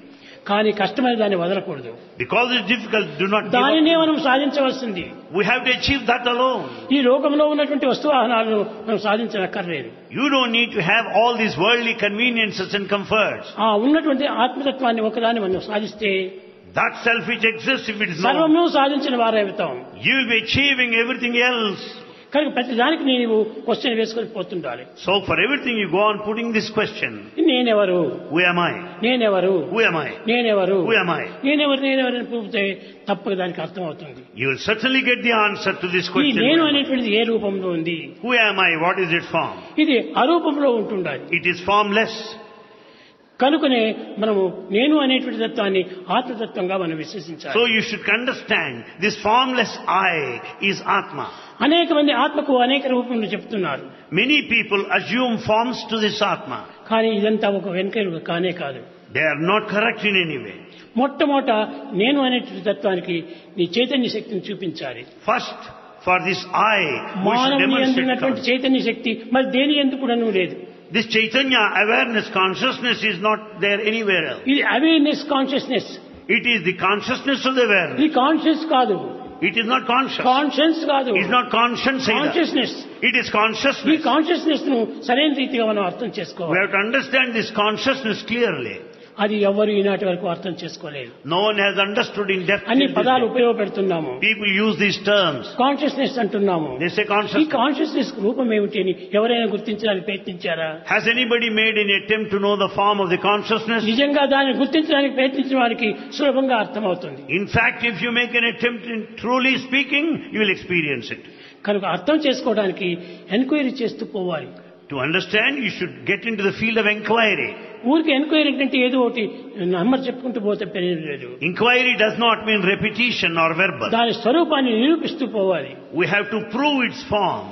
కానీ కష్టమైన దాన్ని వదలకూడదు. Because it's difficult, do not give దానినే up. మనం సాధించవలసింది. We have to achieve that alone. ఈ లోకంలో ఉన్నటువంటి వస్తువాహనాలను మనం సాధించనక్కర్లేదు. You don't need to have all these worldly conveniences and comforts. ఆ ఉన్నటువంటి ఆత్మతత్వాన్ని ఒకదాన్ని మనం సాధిస్తే That self which exists, if it is known, సర్వము సాధించిన వారైతాం. you will be achieving everything else. కనుక ప్రతి దానికి నీవు క్వశ్చన్ వేసుకొని పోతుండాలి. So for everything you go on putting this question. నేనెవరు? Who am I? నేనెవరు? Who am I? నేనెవరు? Who am I? నేనెవరు అని పూపితే తప్పక దానికి అర్థం అవుతుంది. You will certainly get the answer to this ఈ question. నేను అనేటువంటిది ఏ రూపంలో ఉంది? Who am I? What is its form? ఇది అరూపంలో ఉంటుండాలి. It is formless. కనుకనే మనము నేను అనేటువంటి తత్వాన్ని ఆత్మతత్వంగా మనం విశ్వసించాలి. So you should understand this formless I is Atma. అనేక మంది ఆత్మకు అనేక రూపంలో చెప్తున్నారు. Many people assume forms to this Atma. కానీ ఇదంతా ఒక వెనుక కానే కాదు. They are not correct in any way. మొట్టమొదట నేను అనేటువంటి తత్వానికి నీ చైతన్య శక్తిని చూపించాలి. First, for this I, we should మానవుని demonstrate ఎందున్నటువంటి consciousness. చైతన్య శక్తి మరి దేని ఎందుకు కూడా లేదు. This Chaitanya awareness, consciousness is not there anywhere else. ఇది awareness consciousness. It is the consciousness of the awareness. ఇది కాన్షియస్ కాదు. It is not conscious. Conscience కాదు. It is not conscience either. Consciousness. It is ఈ consciousness. Consciousness ను సరైన రీతిగా మనం అర్థం We చేసుకోవాలి. have to understand this consciousness clearly. అది ఎవరు ఈనాటి వరకు అర్థం చేసుకోలేదు. No one has understood in depth. అన్ని till this పదాలు day. ఉపయోగపెడుతున్నాము. People use these terms. Consciousness అంటున్నాము. They say ఈ consciousness. కాన్షియస్నెస్ రూపం ఏమిటి అని ఎవరైనా గుర్తించడానికి ప్రయత్నించారా? Has anybody made any attempt to know the form of the consciousness? నిజంగా దాన్ని గుర్తించడానికి ప్రయత్నించిన వారికి సులభంగా అర్థమవుతుంది. In fact, if you make an attempt in truly speaking, you will experience it. కనుక అర్థం చేసుకోవడానికి ఎంక్వైరీ చేస్తూ పోవాలి. To understand, you should get into the field of inquiry. ఊరికి ఎంక్వైరీ అంటే ఏదో ఒకటి నంబర్ చెప్పుకుంటూ పోతే పెరగలేదు. Inquiry does not mean repetition or verbal. దాని స్వరూపాన్ని నిరూపిస్తూ పోవాలి. We have to prove its form.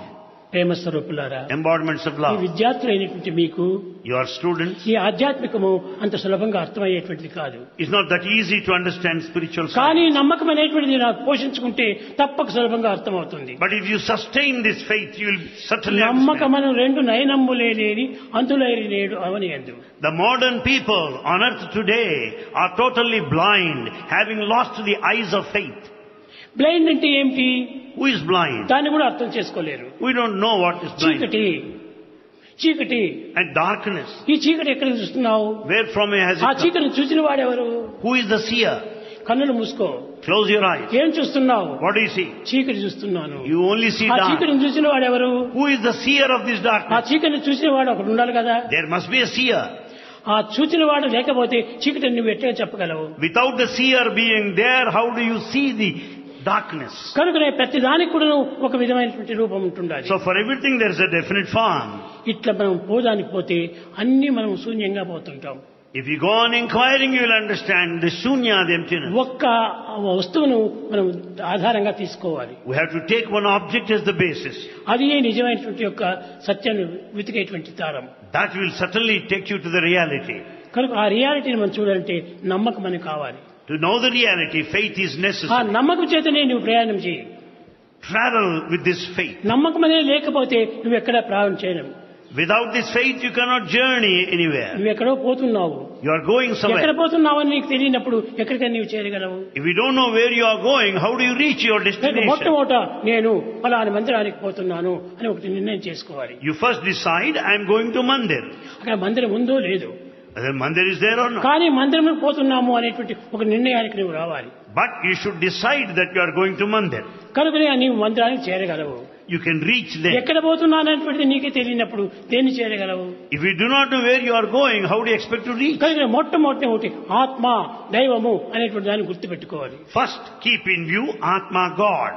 ప్రేమ స్వరూపులారా, Embodiments of ఈ love. విద్యార్థులైనటువంటి మీకు You are students. ఈ ఆధ్యాత్మికము అంత సులభంగా అర్థమయ్యేటువంటిది కాదు. It's not that easy to understand spiritual కానీ science. నమ్మకం అనేటువంటిది నాకు పోషించుకుంటే తప్పక సులభంగా అర్థమవుతుంది. But if you sustain this faith, you will certainly understand. నమ్మకమను 2 నయనమ్ములే లేని అంతులైరి నేడు అవని అందు. The modern people on earth today are totally blind, having lost the eyes of faith. Blind అంటే ఏమిటి? Who is blind? దాన్ని కూడా అర్థం చేసుకోలేరు. We don't know what is blind. చీకటి, చీకటి. And darkness. ఈ చీకటి ఎక్కడ చూస్తున్నావు? Where from has it ఆ come? చీకటిని చూసిన వాడెవరు? Who is the seer? కన్నులు మూసుకో. Close your eyes. ఏం చూస్తున్నావు? What do you see? చీకటి చూస్తున్నాను. You only see ఆ dark. చీకటిని చూసిన వాడెవరు? Who is the seer of this ఆ darkness? చీకటిని చూసిన వాడు ఒకడు ఉండాలి కదా. There must be a seer. ఆ చూచిన వాడు లేకపోతే చీకటిని నువ్వు ఎట్లా చెప్పగలవు? Without the seer being there, how do you see the darkness? కనుకనే ప్రతి దానికి కూడా ఒక విధమైనటువంటి రూపం ఉంటుండాలి. So for everything there is a definite form. ఇట్లా మనం పోదానికి పోతే అన్ని మనం శూన్యంగా పోతుంటాం. If you go on inquiring, you will understand the shunya, the emptiness. ఒక్క వస్తువును మనం ఆధారంగా తీసుకోవాలి. We have to take one object as the basis. అది నిజమైనటువంటి యొక్క సత్యాన్ని వెతికేటువంటి దారం. That will certainly take you to the reality. కనుక ఆ రియాలిటీని మనం చూడాలంటే నమ్మకం మనకు కావాలి. To know the reality, faith is ఆ necessary. నమ్మకం చేతనే నువ్వు ప్రయాణం చేయి. Travel with this faith. నమ్మకం అనేది లేకపోతే నువ్వు ఎక్కడా ప్రయాణం చేయలేవు. Without this faith, you cannot journey anywhere. నువ్వు ఎక్కడో పోతున్నావు. You are going ఎక్కడ somewhere. పోతున్నావని నీకు తెలియనప్పుడు ఎక్కడికైనా నీవు చేరగలవు. If you don't know where you are going, how do you reach your destination? మొట్టమొదట నేను ఫలాని మందిరానికి పోతున్నాను అని ఒకటి నిర్ణయం చేసుకోవాలి. You first decide, I am going to Mandir. అక్కడ మందిరం ఉందో లేదో, Whether Mandir is there or not. కానీ మందిరం పోతున్నాము అనేటువంటి ఒక నిర్ణయానికి నువ్వు రావాలి. But you should decide that you are going to Mandir. కనుకనే నీవు మందిరానికి చేరగలవు. You can reach there. ఎక్కడ పోతున్నాను అనేటువంటిది నీకే తెలియనప్పుడు దేన్ని చేరగలవు. If you do not know where you are going, how do you expect to reach? కనుక మొట్టమొదటి ఒకటి ఆత్మ దైవము అనేటువంటి దాన్ని గుర్తుపెట్టుకోవాలి. First, keep in view Atma, God.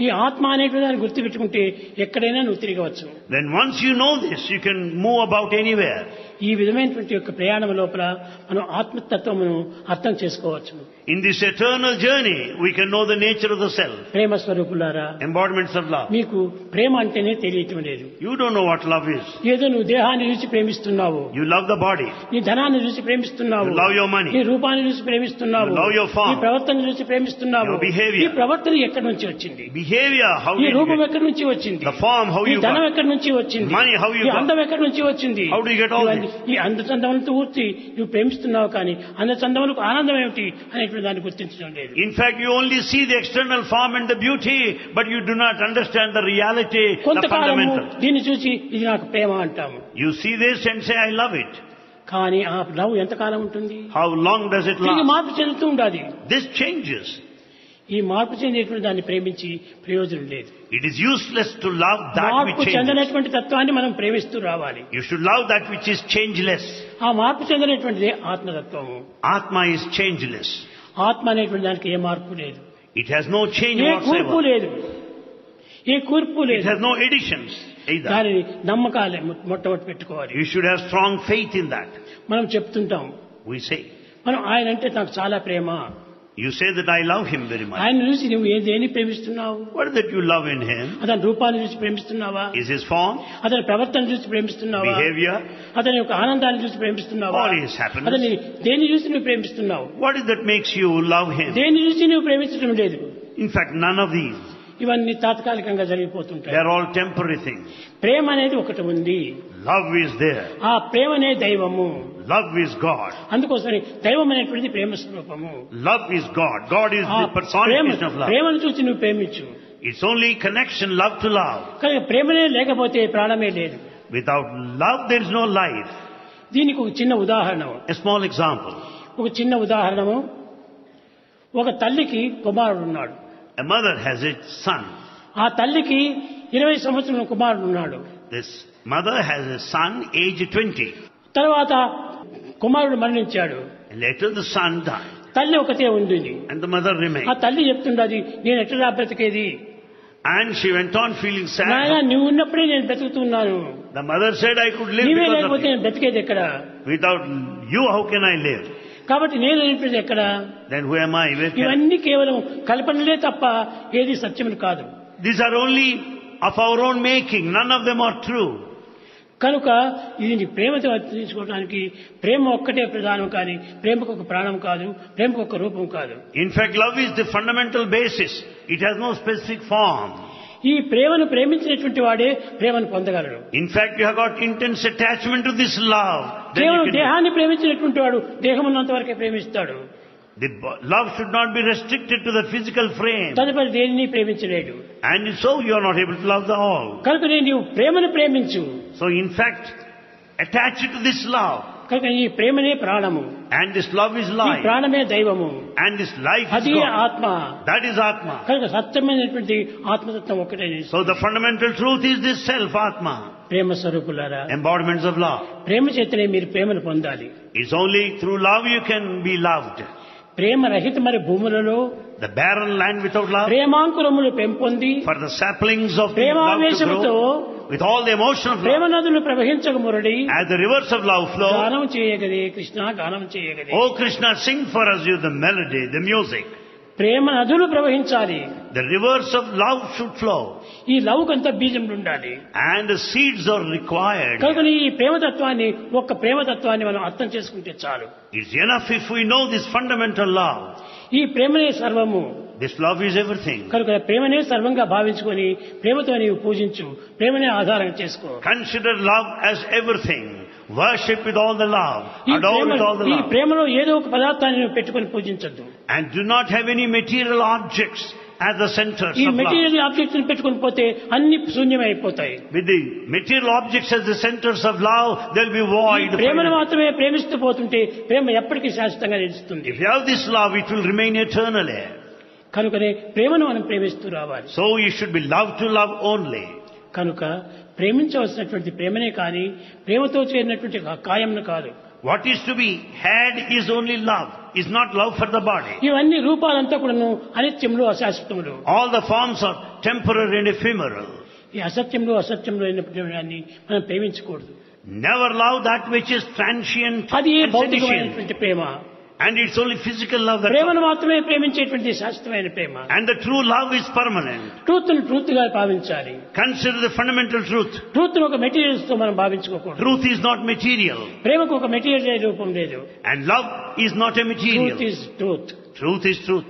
ఈ ఆత్మ అనేటువంటి దాన్ని గుర్తుపెట్టుకుంటే ఎక్కడైనా నువ్వు తిరగవచ్చు. Then once you know this, you can move about anywhere. ఈ విధమైనటువంటి యొక్క ప్రయాణం లోపల మనం ఆత్మతత్వమును అర్థం చేసుకోవచ్చు. In this eternal journey, we can know the nature of the self. ప్రేమ స్వరూపులారా, Embodiments of love. మీకు ప్రేమ అంటేనే తెలియటం లేదు. You don't know what love is. ఏదో నువ్వు దేహాన్ని చూసి ప్రేమిస్తున్నావు, You love the body. నీ ధనాన్ని చూసి ప్రేమిస్తున్నావు, You love your money. నీ రూపాన్ని చూసి ప్రేమిస్తున్నావు, You love your form. నీ ప్రవర్తన చూసి ప్రేమిస్తున్నావు. Your behavior. ఈ ప్రవర్తన ఎక్కడి నుంచి వచ్చింది? Behavior, how ఈ you రూపం get. ఎక్కడి నుంచి వచ్చింది? The form, how ఈ you ధనం got. ఎక్కడి నుంచి వచ్చింది? Money, how you ఈ got. అందం ఎక్కడి నుంచి వచ్చింది? How do you get all ఇవన్నీ ఈ అందచందములతో ఊర్చి నువ్వు ప్రేమిస్తున్నావు, కానీ అందచందములకు ఆనందం ఏమిటి అనేటువంటి దాన్ని గుర్తించడం లేదు. In fact, you only see the external form and the beauty, but you do not understand the reality, the కొంతకాలము fundamental. దీన్ని చూసి ఇది నాకు ప్రేమ అంటాము, You see this and say, I love it. కానీ ఆ లవ్ ఎంతకాలం ఉంటుంది? How long does it తిరిగి last? మార్పు చెందుతూ ఉండాలి. This changes. ఈ మార్పు చెందేటువంటి దాన్ని ప్రేమించి ప్రయోజనం లేదు. It is useless to love that which మార్పు changes. చెందినటువంటి తత్వాన్ని మనం ప్రేమిస్తూ రావాలి. You should love that which is changeless. ఆ మార్పు చెందినటువంటిదే ఆత్మతత్వము. Atma is changeless. ఆత్మ అనేటువంటి దానికి ఏ మార్పు లేదు, It has no change ఏ కూర్పు whatsoever. లేదు, ఏ కూర్పు It లేదు. has no additions either. దానిని నమ్మకాలే మొట్టమొదటి పెట్టుకోవాలి. You should have strong faith in that. మనం చెప్తుంటాం, We say. మనం ఆయన అంటే నాకు చాలా ప్రేమ. You say that I love him very much. ఆయన చూసి నువ్వు ఏదేని ప్రేమిస్తున్నావు? What is that you love in him? అతని రూపాన్ని చూసి ప్రేమిస్తున్నావా? Is his form, అతని ప్రవర్తన చూసి ప్రేమిస్తున్నావా? behavior? అతని యొక్క ఆనందాన్ని చూసి ప్రేమిస్తున్నావా? All his happiness. అతని దేన్ని చూసి నువ్వు ప్రేమిస్తున్నావు? What is that makes you love him? దేన్ని చూసి నువ్వు ప్రేమించడం లేదు. In fact, none of these. ఇవన్నీ తాత్కాలికంగా They జరిగిపోతుంటాయి. are all temporary things. ప్రేమ అనేది ఒకటి ఉంది. Love is there. ఆ ప్రేమనే దైవము. Love is God. అందుకోసమే దైవం అనేటువంటిది ప్రేమ స్వరూపము. Love is God. God is ఆ the personification of love. ప్రేమను చూసి నువ్వు ప్రేమించు. It's only connection, love to love. కానీ ప్రేమనే లేకపోతే ప్రాణమే లేదు. Without love, there is no life. దీనికి ఒక చిన్న ఉదాహరణ, A small example. ఒక చిన్న ఉదాహరణము. ఒక తల్లికి కుమారుడు ఉన్నాడు. A mother has a son. ఆ తల్లికి 20 సంవత్సరాల కుమారుడు ఉన్నాడు. This mother has a son aged 20. తర్వాత కుమారుడు మరణించాడు. And later the son died. తల్లి ఒకతే ఉంది. And the mother ఆ remained. తల్లి చెప్తుండది, నేను ఎట్లా బ్రతికేది? And she went on feeling నాయన sad. నువ్వు ఉన్నప్పుడే నేను బ్రతుకుతున్నాను, The mother said, I could live నీవే because లేకపోతే of you. నేను బ్రతికేది ఎక్కడ? Without you, how can I live? కాబట్టి నేను అనేటువంటిది ఎక్కడ? Then who am I? Where can I? ఇవన్నీ కేవలం కల్పనలే తప్ప ఏది సత్యములు కాదు. These are only of our own making. None of them are true. కనుక ఇది ప్రేమతో తీసుకోవడానికి ప్రేమ ఒక్కటే ప్రధానం, కానీ ప్రేమకు ఒక ప్రాణం కాదు, ప్రేమకు ఒక రూపం కాదు. In fact, love is the fundamental basis. It has no specific form. ఈ ప్రేమను ప్రేమించినటువంటి వాడే ప్రేమను పొందగలడు. In fact, you have got intense attachment to this love. Then కేవలం you can- దేహాన్ని ప్రేమించినటువంటి వాడు దేహం ఉన్నంత వరకే ప్రేమిస్తాడు. love should not be restricted to the physical frame. తదుపరి దేనిని ప్రేమించలేడు. And so you are not able to love the all. కనుక నీవు ప్రేమను ప్రేమించు. So in fact, attach it to this love. కనుక ఈ ప్రేమనే ప్రాణము, And this love is ఈ life. ప్రాణమే దైవము, And this life is అది God. ఆత్మ. That is Atma. కనుక సత్యమైనటువంటి ఆత్మతత్వం ఒకటే. So the fundamental truth is this self, Atma. ప్రేమ స్వరూపులారా, Embodiments of love. ప్రేమ చేతనే మీరు ప్రేమను పొందాలి. It's only through love you can be loved. ప్రేమ రహిత మరి భూములలో The barren land without love. ప్రేమాంకురములు పెంపొంది For the saplings of the love to ప్రేమావేశముతో grow. with all the emotion of Prema love. నదులు ప్రవహించక Muradi As the rivers of love flow, గానం చేయగదే కృష్ణ గానం చేయగదే. O Krishna, sing for us you the melody, the music. ప్రేమ నదులు ప్రవహించాలి. The rivers of love should flow. ఈ love కంతా బీజం ఉండాలి. And the seeds are required. కనుక ఈ ప్రేమతత్వాన్ని ఒక్క ప్రేమతత్వాన్ని మనం అర్థం చేసుకుంటే చాలు. It's enough if we know this fundamental love. ఈ ప్రేమనే సర్వము. This love is everything. కనుక ప్రేమనే సర్వంగా భావించుకొని ప్రేమతో నీవు పూజించు, ప్రేమనే ఆధారం చేసుకో. Consider love as everything. Worship with all the love. ఈ Adore with all the ఈ love. ప్రేమలో ఏదో ఒక పదార్థాన్ని నువ్వు పెట్టుకొని పూజించద్దు. And do not have any material objects as the centers ఈ of love. మెటీరియల్ ఆబ్జెక్ట్స్ ని పెట్టుకొని పోతే అన్ని శూన్యమైపోతాయి. With the material objects as the centers of love, there will be void. ప్రేమను మాత్రమే ప్రేమిస్తూ పోతుంటే ప్రేమ ఎప్పటికీ శాశ్వతంగా నిలుస్తుంది. If you have this love, it will remain eternally. కనుకనే ప్రేమను మనం ప్రేమిస్తూ రావాలి. So you should be loved to love only. కనుక ప్రేమించవలసినటువంటి ప్రేమనే కానీ ప్రేమతో చేరినటువంటి కాయంను కాదు. What is to be had is only love, is not love for the body. ఇవన్నీ రూపాలంతా కూడాను అనిత్యములు అశాశ్వతములు. All the forms are temporary and ephemeral. ఈ అసత్యములు అసత్యములు అయినటువంటి దాన్ని మనం ప్రేమించకూడదు. Never love that which is transient అది and seditious. భౌతికమైనటువంటి ప్రేమ. And it's only physical love that. ప్రేమను మాత్రమే ప్రేమించేటువంటి శాశ్వతమైన ప్రేమ. And the true love is permanent. Truth ను ట్రూత్ గా భావించాలి. Consider the fundamental truth. Truth ను ఒక మెటీరియల్స్ తో మనం భావించుకోకూడదు. Truth is not material. ప్రేమకు ఒక మెటీరియల్ రూపం లేదు. And love is not a material. Truth is truth. Truth is truth.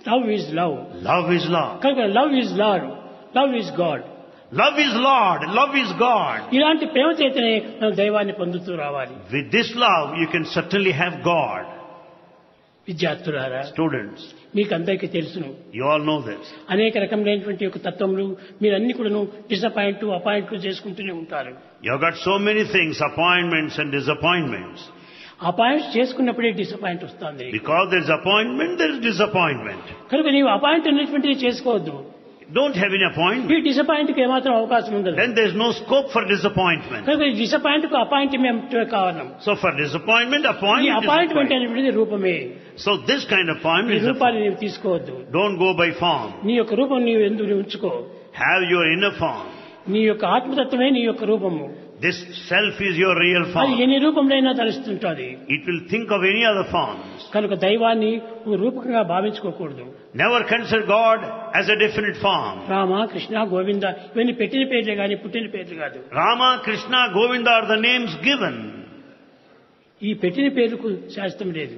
Love is love. Love is love. కనుక love is lord, love is God. Love is Lord. Love is God. ఇలాంటి ప్రేమ చేతనే మనం దైవాన్ని పొందుతూ రావాలి. With this love, you can certainly have God. విద్యార్థులారా, Students, మీకు అందరికీ తెలుసును, you all know this. అనేక రకమైనటువంటి యొక్క తత్వములు మీరన్ని కూడాను అపాయింట్లు చేసుకుంటూనే ఉంటారు. You have got so many things, appointments and disappointments. Appoint చేసుకున్నప్పుడే డిసప్పాయింట్ వస్తుంది. Because there is appointment, there is disappointment. కనుక నీవు అపాయింట్ అనేటువంటిది చేసుకోవద్దు. Don't have any appointment. ఈ డిసప్పాయింట్ కి ఏమాత్రం అవకాశం ఉండదు. Then there is no scope for disappointment. కనుక ఈ డిసప్పాయింట్ కు అపాయింట్మెంట్ కారణం. So for disappointment, ఈ appointment is అపాయింట్మెంట్ required. అనేటువంటిది రూపమే. So this kind of ఈ appointment is a రూపాన్ని form. నీవు తీసుకోవద్దు. Don't go by form. నీ యొక్క రూపం నీవు ఎందుకు ఉంచుకో. Have your inner form. నీ యొక్క ఆత్మతత్వమే నీ యొక్క రూపము. This self is your real అది form. ఎన్ని రూపంలోనైనా తలుస్తుంటుంది. It will think of any other forms. కనుక దైవాన్ని ఒక రూపకంగా భావించుకోకూడదు. Never consider God as a definite form. Rama, Krishna, Govinda ఇవన్నీ పెట్టిన పేర్లే కానీ పుట్టిన పేర్లు కాదు. Rama, Krishna, Govinda are the names given. ఈ పెట్టిన పేర్లకు శాస్త్రం లేదు.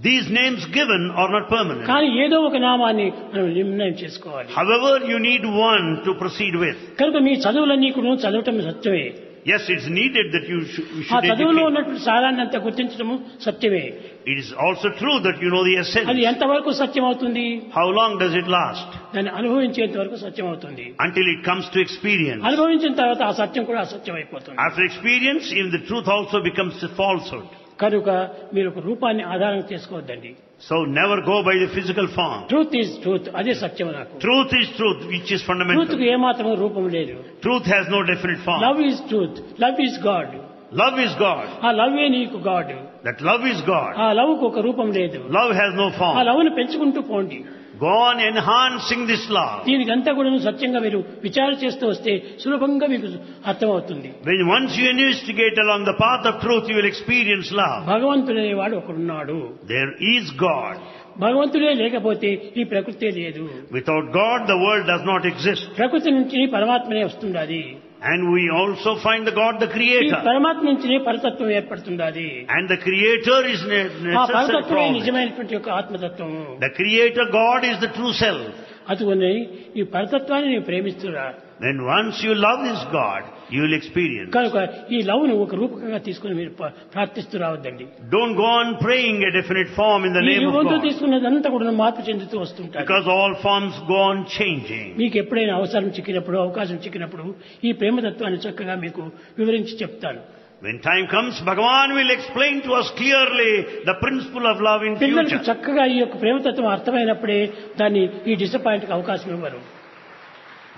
These names given are not permanent. కానీ ఏదో ఒక నామాన్ని మనం నిర్ణయం చేసుకోవాలి. However, you need one to proceed with. కనుక మీ చదువులన్నీ కూడా చదవటం సత్యమే. Yes, it's needed that you ఆ should చదువులో educate. ఉన్నటువంటి సారాన్ని అంతా గుర్తించడము సత్యమే. It is also true that you know the అది essence. ఎంతవరకు సత్యం అవుతుంది? How long does it last? దాన్ని అనుభవించేంత వరకు సత్యం అవుతుంది. Until it comes to experience. అనుభవించిన తర్వాత ఆ సత్యం కూడా అసత్యం అయిపోతుంది. After experience, even the truth also becomes a falsehood. కనుక మీరు ఒక రూపాన్ని ఆధారం చేసుకోవద్దండి. So never go by the physical form. Truth is truth, అదే సత్యం నాకు. Truth is truth, which is truth కు fundamental. ఏమాత్రం రూపం లేదు. Truth has no definite form. Love is truth, love is God. Love is God. ఆ లవ్వే నీకు God. That love is God. ఆ love కు ఒక రూపం లేదు. Love has no ఆ form. లవ్ ను పెంచుకుంటూ పోండి. Go on enhancing this love. దీనికంతా కూడా సత్యంగా మీరు విచారణ చేస్తూ వస్తే సులభంగా మీకు అర్థమవుతుంది. When once you investigate along the path of truth, you will experience love. భగవంతుడనేవాడు ఒకడున్నాడు. There is God. భగవంతుడే లేకపోతే ఈ ప్రకృతి లేదు. Without God, the world does not exist. ప్రకృతి నుంచి పరమాత్మనే వస్తుండాలి. And we also find the God, the ఈ Creator. పరమాత్మ నుంచినే పరతత్వం ఏర్పడుతుండాలి. And the Creator is ఆ necessary పరతత్వమే for it. నిజమైనటువంటి యొక్క ఆత్మతత్వము. The Creator God is the true self. అటువని ఈ పరతత్వాన్ని నీవు ప్రేమిస్తురా. Then once you love this God, you will experience. కనుక ఈ love ను ఒక రూపకంగా తీసుకుని మీరు ప్రార్థిస్తూ రావద్దండి. Don't go on praying a definite form in the ఈ name of రూపంతో God. తీసుకున్నదంతా కూడా మార్పు చెందుతూ వస్తుంటారు. Because all forms go on changing. మీకు ఎప్పుడైనా అవసరం చిక్కినప్పుడు, అవకాశం చిక్కినప్పుడు ఈ ప్రేమతత్వాన్ని చక్కగా మీకు వివరించి చెప్తాను. When time comes, Bhagavan will explain to us clearly the principle of love in పిల్లలకు future. చక్కగా ఈ యొక్క ప్రేమతత్వం అర్థమైనప్పుడే దాన్ని ఈ డిసప్పాయింట్ కి అవకాశం ఇవ్వరు.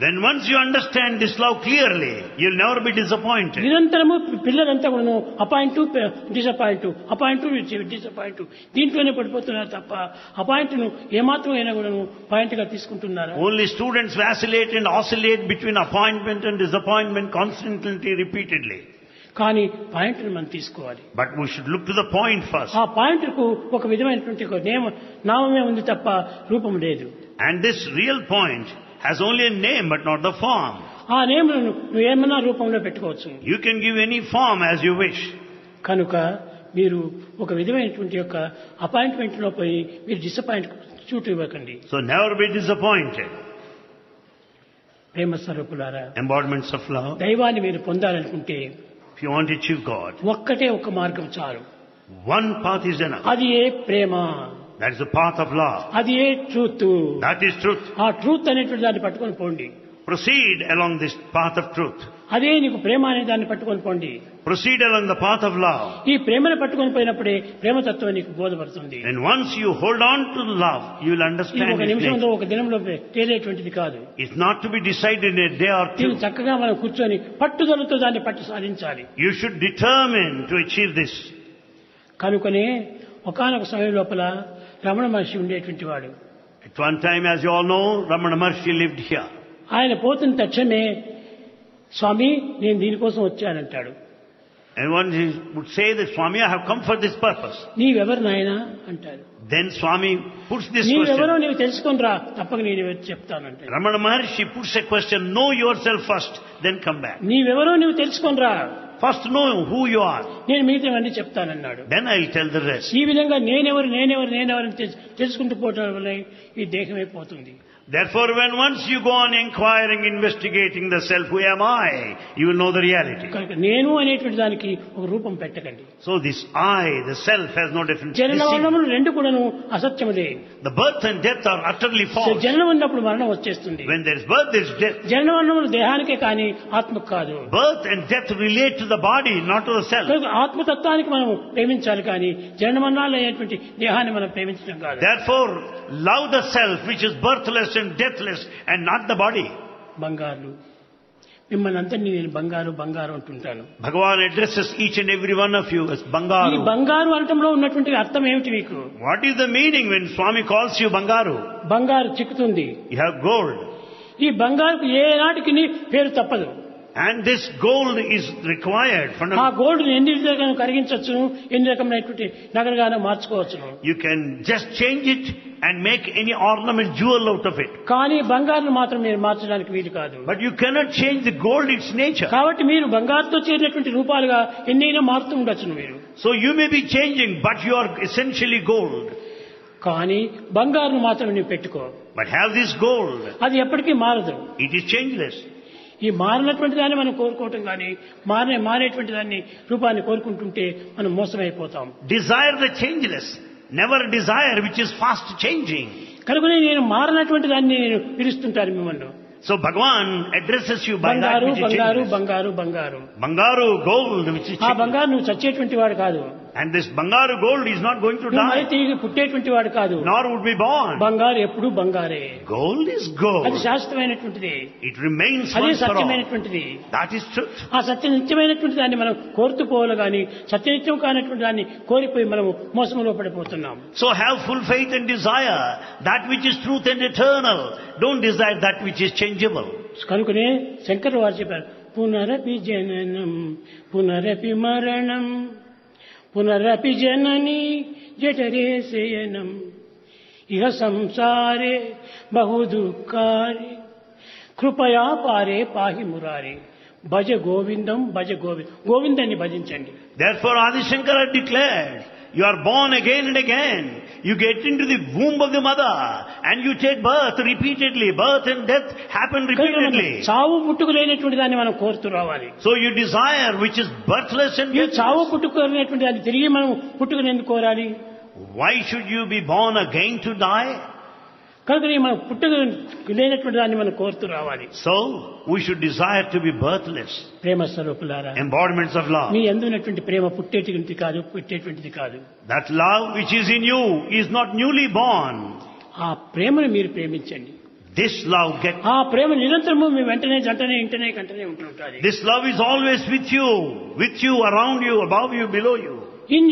Then once you understand this love clearly, you'll never be disappointed. నిరంతరము పిల్లలంతా కూడా అపాయింట్ డిసప్పాయింట్ అపాయింట్ డిసప్పాయింట్ దీంట్లోనే పడిపోతున్నారు తప్ప అపాయింట్ ను ఏమాత్రం అయినా కూడా పాయింట్ గా తీసుకుంటున్నారా? Only students vacillate and oscillate between appointment and disappointment constantly, repeatedly. కానీ పాయింట్ ను మనం తీసుకోవాలి. But we should look to the point first. ఆ పాయింట్ కు ఒక విధమైనటువంటి ఒక నామమే ఉంది తప్ప రూపం లేదు. And this real point has only a name but not the form. ఆ నేమ్ను నువ్వు ఏమన్నా రూపంలో పెట్టుకోవచ్చు. You can give any form as you wish. కనుక మీరు ఒక విధమైనటువంటి యొక్క అపాయింట్మెంట్ లో పోయి మీరు డిసప్పాయింట్ చూటు ఇవ్వకండి. So never be disappointed. ప్రేమ స్వరూపులారా, Embodiments of love. దైవాన్ని మీరు పొందాలనుకుంటే If you want to achieve God, ఒక్కటే ఒక మార్గం చాలు. one path is enough. అది ఏ ప్రేమ, That is the path of love. అది ఏ ట్రూత్. That is truth. ఆ ట్రూత్ అనేటువంటి దాన్ని పట్టుకొని పోండి. Proceed along this path of truth. అదే నీకు ప్రేమ అనే దాన్ని పట్టుకొని పోండి. Proceed along the path of love. ఈ ప్రేమను పట్టుకొని పోయినప్పుడే ప్రేమతత్వం నీకు బోధపడుతుంది. And once you hold on to love, you will ఇది understand ఒక its నిమిషంలో nature. ఒక దినంలో తేలేటువంటిది కాదు. It's not to be decided in a day or దీన్ని two. చక్కగా మనం కూర్చొని పట్టుదలతో దాన్ని పట్టు సాధించాలి. You should determine to achieve this. కనుకనే ఒకానొక సమయం లోపల రమణ మహర్షి ఉండేటువంటి వాడు. At one time, as you all know, Ramana Maharshi lived here. ఆయన పోతున్న తక్షణమే స్వామి నేను దీనికోసం వచ్చానంటాడు. And one would say that, Swami, I have come for this purpose. నీవెవరు నాయనా అంటాడు. Then Swami puts this నీవెవరో question. నీవు తెలుసుకొని రా, తప్పక నేను చెప్తానంటాడు. Ramana Maharshi puts a question, know yourself first, then come back. నీవెవరో నీవు తెలుసుకొని రా, First know who you are. నేను మిగతావన్నీ చెప్తానన్నాడు. Then I'll tell the rest. ఈ విధంగా నేనెవరు తెలుసుకుంటూ పోవడం వల్ల ఈ దేహమే పోతుంది. Therefore, when once you go on inquiring, investigating the self, who am I, you will know the reality. కనుక నేను అనేటువంటి దానికి ఒక రూపం పెట్టకండి. So this I, the self, has no different. జననమరణములు రెండు కూడాను అసత్యములే. The birth and death are utterly false. జననం ఉన్నప్పుడు మరణం వచ్చేస్తుంది. When there is birth, there is death. జననమరణములు దేహానికే కానీ ఆత్మకు కాదు. Birth and death relate to the body, not to the self. కనుక ఆత్మతత్వానికి మనం ప్రేమించాలి కానీ జననమరణాలు అనేటువంటి దేహాన్ని మనం ప్రేమించడం కాదు. Therefore, love the self, which is birthless and deathless, and not the body. బంగారు మిమ్మల్ని అందరినీ నేను బంగారు అంటుంటాను. Bhagavan addresses each and every one of you as ఈ Bangaru. బంగారు అనటంలో ఉన్నటువంటి అర్థం ఏమిటి మీకు? What is the meaning when Swami calls you Bangaru? బంగారు చిక్కుతుంది. You have gold. ఈ బంగారుకు ఏ నాటికి పేరు తప్పదు. And this gold is required. ఆ గోల్డ్ ఎన్ని విధాలుగా కరిగించవచ్చును, ఎన్ని రకమైనటువంటి నగలుగానే మార్చుకోవచ్చును. You can just change it and make any ornament jewel out of it. కానీ బంగారును మాత్రం మీరు మార్చడానికి వీలు కాదు. But you cannot change the gold, its nature. కాబట్టి మీరు బంగారుతో చేరినటువంటి రూపాలుగా ఎన్నైనా మారుతూ ఉండొచ్చును మీరు. So you may be changing, but you are essentially gold. కానీ బంగారును మాత్రం నీవు పెట్టుకో. But have this gold. అది ఎప్పటికీ మారదు. It is changeless. ఈ మారినటువంటి దాన్ని మనం కోరుకోవటం కానీ మారేటువంటి దాన్ని రూపాన్ని కోరుకుంటుంటే మనం మోసమైపోతాం. Desire the changeless. Never desire which is fast changing. కనుకనే నేను మారినటువంటి దాన్ని నేను పిలుస్తుంటాను మిమ్మల్ని. So Bhagavan addresses you by that బంగారు which is బంగారు changeless. బంగారు బంగారు. Bangaru, gold, which is ఆ changeless. బంగారు నువ్వు చచ్చేటువంటి వాడు కాదు. And this Bangaru gold is not going to నువ్వు మరి die, తిరిగి పుట్టేటువంటి వాడు కాదు. nor would be born. బంగారు ఎప్పుడు బంగారే. Gold is అది gold. శాశ్వతమైనటువంటిది. It remains అదే once for all. సత్యమైనటువంటిది. That is truth. ఆ సత్యనిత్యమైనటువంటి దాన్ని మనం కోరుతూ పోవాలి కానీ సత్యనిత్యం కానటువంటి దాన్ని కోరిపోయి మనము మోసంలో పడిపోతున్నాం. So have full faith and desire that which is truth and eternal. Don't desire that which is changeable. కనుకనే శంకర్ వారు చెప్పారు, పునరపి జననం పునరపి మరణం పునరపి జనని జఠరే శయనం ఇహ సంసారే బహు దుఃఖారే కృపయా పారే పాహి మురారే భజ గోవిందం భజ గోవిందాన్ని భజించండి. Therefore Adi Shankara declared, you are born again and again. You get into the womb of the mother and you take birth repeatedly. Birth and death happen repeatedly. చావు పుట్టుకు లేనటువంటి దాన్ని మనం కోరుతూ రావాలి. So you desire which is birthless and ఈ చావు deathless. పుట్టుకు లేనటువంటి దాన్ని తిరిగి మనం పుట్టుకుని ఎందుకు కోరాలి? Why should you be born again to die? కనుక మనం పుట్టుకు లేనటువంటి దాన్ని మనం కోరుతూ రావాలి. So we should desire to be birthless. ప్రేమ స్వరూపులారా, Embodiments of love. మీ అందునటువంటి ప్రేమ పుట్టేటువంటిది కాదు, పుట్టేటువంటిది కాదు. That love which is in you is not newly born. ఆ ప్రేమను మీరు ప్రేమించండి. This love gets... ఆ ప్రేమ నిరంతరము మీ వెంటనే జంటనే ఇంటనే కంటనే ఉంటుంటుంది. This love is always with you, around you, above you, below you. In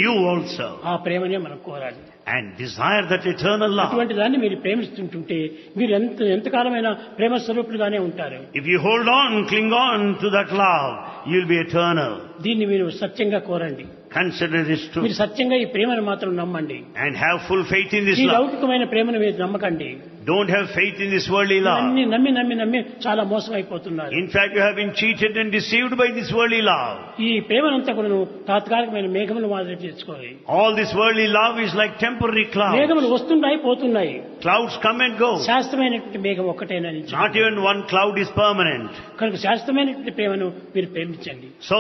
you also. ఆ ప్రేమనే మనం కోరాలి. And desire that eternal love. అటువంటి దాన్ని మీరు ప్రేమిస్తుంటుంటే మీరు ఎంతకాలమైనా ప్రేమ స్వరూపులుగానే ఉంటారు. If you hold on, cling on to that love, you'll be eternal. దీన్ని మీరు సత్యంగా కోరండి. Consider this true. మీరు సత్యంగా ఈ ప్రేమను మాత్రం నమ్మండి. And have full faith in this ఈ love. లౌకికమైన ప్రేమను మీరు నమ్మకండి. Don't have faith in this worldly love. నమ్మి చాలా మోసం అయిపోతున్నారు. In fact, you have been cheated and deceived by this worldly love. ఈ ప్రేమనంతా కూడా తాత్కాలికమైన మేఘముల మాదిరి తెచ్చుకోవాలి. All this worldly love is like temporary clouds. మేఘములు వస్తున్నాయి పోతున్నాయి. Clouds come and go. శాశ్వతమైనటువంటి మేఘం ఒక్కటేనా? Not even one cloud is permanent. కనుక శాశ్వతమైనటువంటి ప్రేమను మీరు ప్రేమించండి. So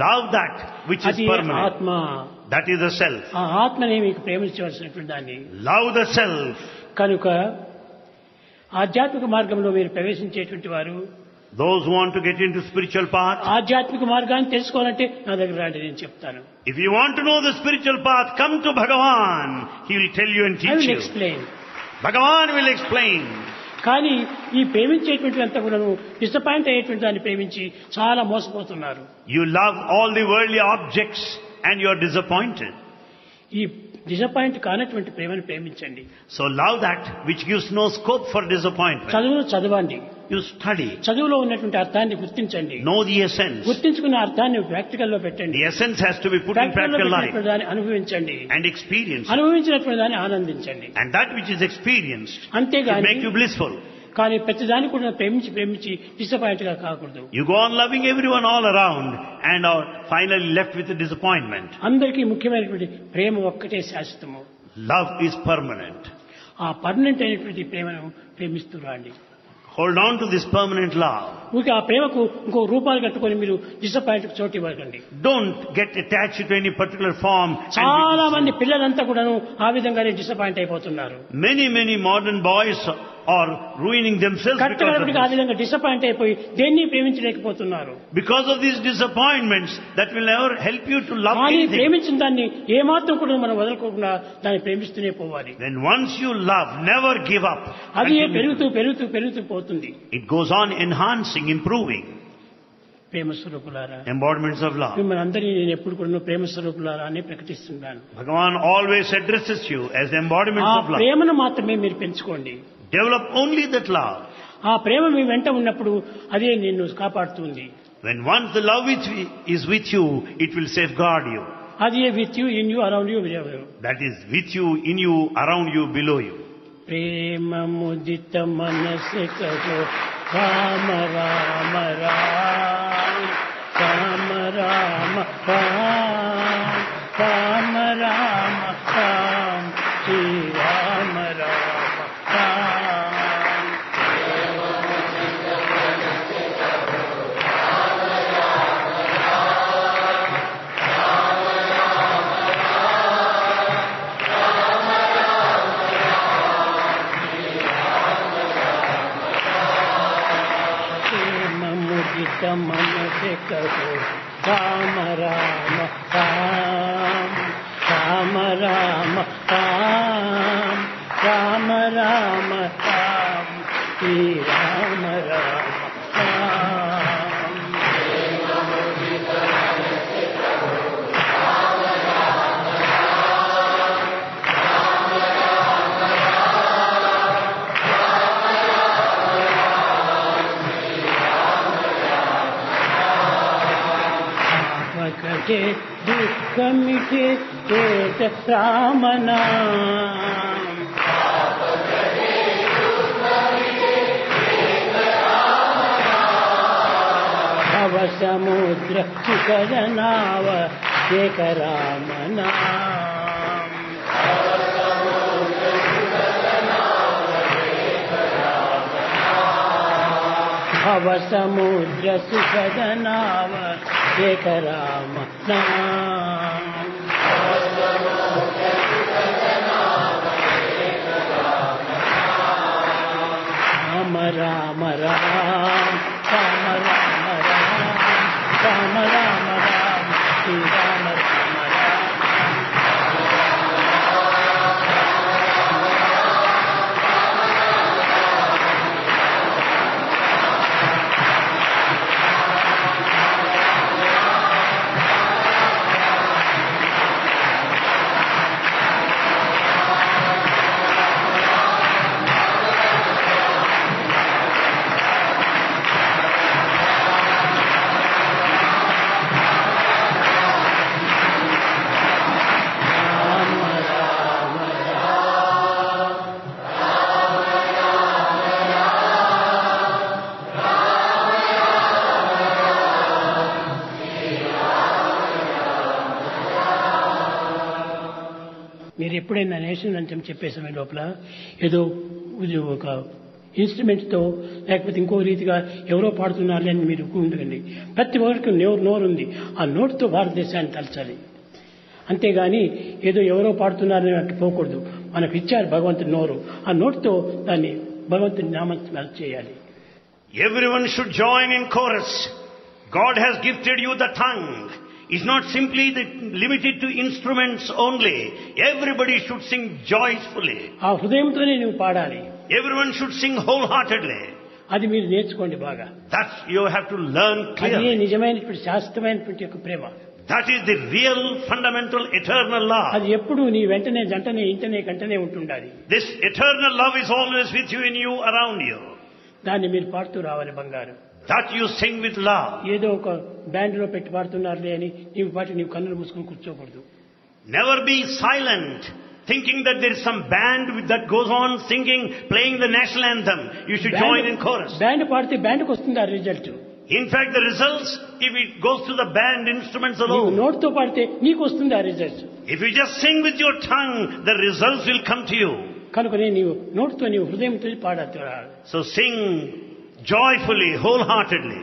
love that which is permanent. ఆత్మ. That is the self. ఆ ఆత్మనే మీకు ప్రేమించవలసినటువంటి దాన్ని. Love the self. కనుక ఆధ్యాత్మిక మార్గంలో మీరు ప్రవేశించేటువంటి వారు, those who want to get into spiritual path, ఆధ్యాత్మిక మార్గాన్ని తెలుసుకోవాలంటే నా దగ్గర రండి, నేను చెప్తాను. If you want to know the spiritual path, come to Bhagavan. He will tell you and teach you. I will explain. Bhagavan will explain. కానీ ఈ ప్రేమించేటువంటి అంతా కూడా డిసప్పాయింట్ అయ్యేటువంటి దాన్ని ప్రేమించి చాలా మోసపోతున్నారు. You love all the worldly objects and you are disappointed. ఈ disappoint కానటువంటి ప్రేమను ప్రేమించండి. So love that which gives no scope for disappointment. చదవండి. You study. చదువులో ఉన్నటువంటి అర్థాన్ని గుర్తించండి. Know the essence. గుర్తించుకున్న అర్థాన్ని ప్రాక్టికల్ లో పెట్టండి. The essence has to be put in practical life. దాన్ని అనుభవించండి. And experience. అనుభవించినటువంటి దాన్ని ఆనందించండి. And that which is experienced అంతేగాని make you blissful. కానీ ప్రతిదాన్ని కూడా ప్రేమించి డిసప్పాయింట్ గా కాకూడదు. You go on loving everyone all around and are finally left with a disappointment. అందరికీ ముఖ్యమైనటువంటి ప్రేమ ఒక్కటే శాశ్వతము. Love is permanent. ఆ పర్మనెంట్ అయినటువంటి ప్రేమను ప్రేమిస్తూ రండి. Hold on to this permanent love. ఊరికే ఆ ప్రేమకు ఇంకో రూపాలు కట్టుకొని మీరు డిసప్పాయింట్ చోటు ఇవ్వకండి. Don't get attached to any particular form. చాలా మంది పిల్లలంతా కూడాను ఆ విధంగానే డిసప్పాయింట్ అయిపోతున్నారు. Many modern boys are ruining themselves because of ఆ విధంగా డిసప్పాయింట్ అయిపోయి దేన్ని ప్రేమించలేకపోతున్నారు. Because of these disappointments that will never help you to love anything. ప్రేమించిన దాన్ని ఏమాత్రం కూడా మనం వదలకుండా దాన్ని ప్రేమిస్తూనే పోవాలి. Then once you love, never give up. అది పెరుగుతూ పోతుంది. It goes on enhancing, improving. ప్రేమ స్వరూపులారా, embodiments of love. మిమ్మల్ని అందరినీ నేను ఎప్పుడు కూడా ప్రేమ స్వరూపులారా అని ప్రకటిస్తున్నాను. Bhagavan always addresses you as the embodiments of love. ఆ ప్రేమను మాత్రమే మీరు పెంచుకోండి. Develop only that love. ఆ ప్రేమ మీ వెంట ఉన్నప్పుడు అదే నిన్ను కాపాడుతుంది. When once the love is with you, it will safeguard you. అది with you, in you, around you, wherever. That is with you, in you, around you, below you. ప్రేమ ముదిత మనసే కహో రామ రామ రామ రామ రామ రామ రామ రామ శ్రీ రామ రామ मन से कहो राम राम राम राम राम राम राम राम राम श्री राम राम के दुख मिटे एक राम नाम भव समुद्र सुखद नाव एक राम नाम भव समुद्र सुखद नाव एक राम नाम राम राम राम राम राम राम राम राम राम श्री राम राम राम మీరు ఎప్పుడైనా నేషనల్ అంతం చెప్పే సమయం లోపల ఏదో ఇది ఒక ఇన్స్ట్రుమెంట్స్ తో లేకపోతే ఇంకో రీతిగా ఎవరో పాడుతున్నారు అని మీరు ఉండకండి. ప్రతి ఒక్కరికి నోరు ఉంది. ఆ నోటితో భారతదేశాన్ని తలచాలి. అంతేగాని ఏదో ఎవరో పాడుతున్నారని అట్టు పోకూడదు. మనకు ఇచ్చారు భగవంతుని నోరు. ఆ నోటితో దాన్ని భగవంతుని నామస్మరణ చేయాలి. Everyone should join in chorus. God has gifted you the tongue. It's not simply limited to instruments only. Everybody should sing joyfully. ఆ హృదయంతోనే నువ్వు పాడాలి. Everyone should sing wholeheartedly. అది మీరు నేర్చుకోండి బాగా. That you have to learn అదే clearly. నిజమైనటువంటి శాశ్వతమైనటువంటి యొక్క ప్రేమ. That is the real, fundamental, eternal love. అది ఎప్పుడు నీ వెంటనే జంటనే ఇంటనే కంటనే ఉంటుండాలి. This eternal love is always with you, in you, around you. దాన్ని మీరు పాడుతూ రావాలి బంగారు. That you sing with love. ఏదో ఒక బ్యాండ్ లో పెట్టి పాడుతున్నారులే అని నీవు పాటి నీవు కన్నులు మూసుకుని కూర్చోకూడదు. Never be silent, thinking that there is some band that goes on singing, playing the national anthem. You should join in chorus. Band పాడితే బ్యాండ్కి వస్తుంది ఆ result. In fact, the results, if it goes to the band instruments నీవు alone, నోటితో పాడితే నీకు వస్తుంది ఆ result. if you just sing with your tongue, the results will come to you. కనుకనే నీవు నోటితో నీవు హృదయంతో పాడాలి. So sing joyfully, wholeheartedly.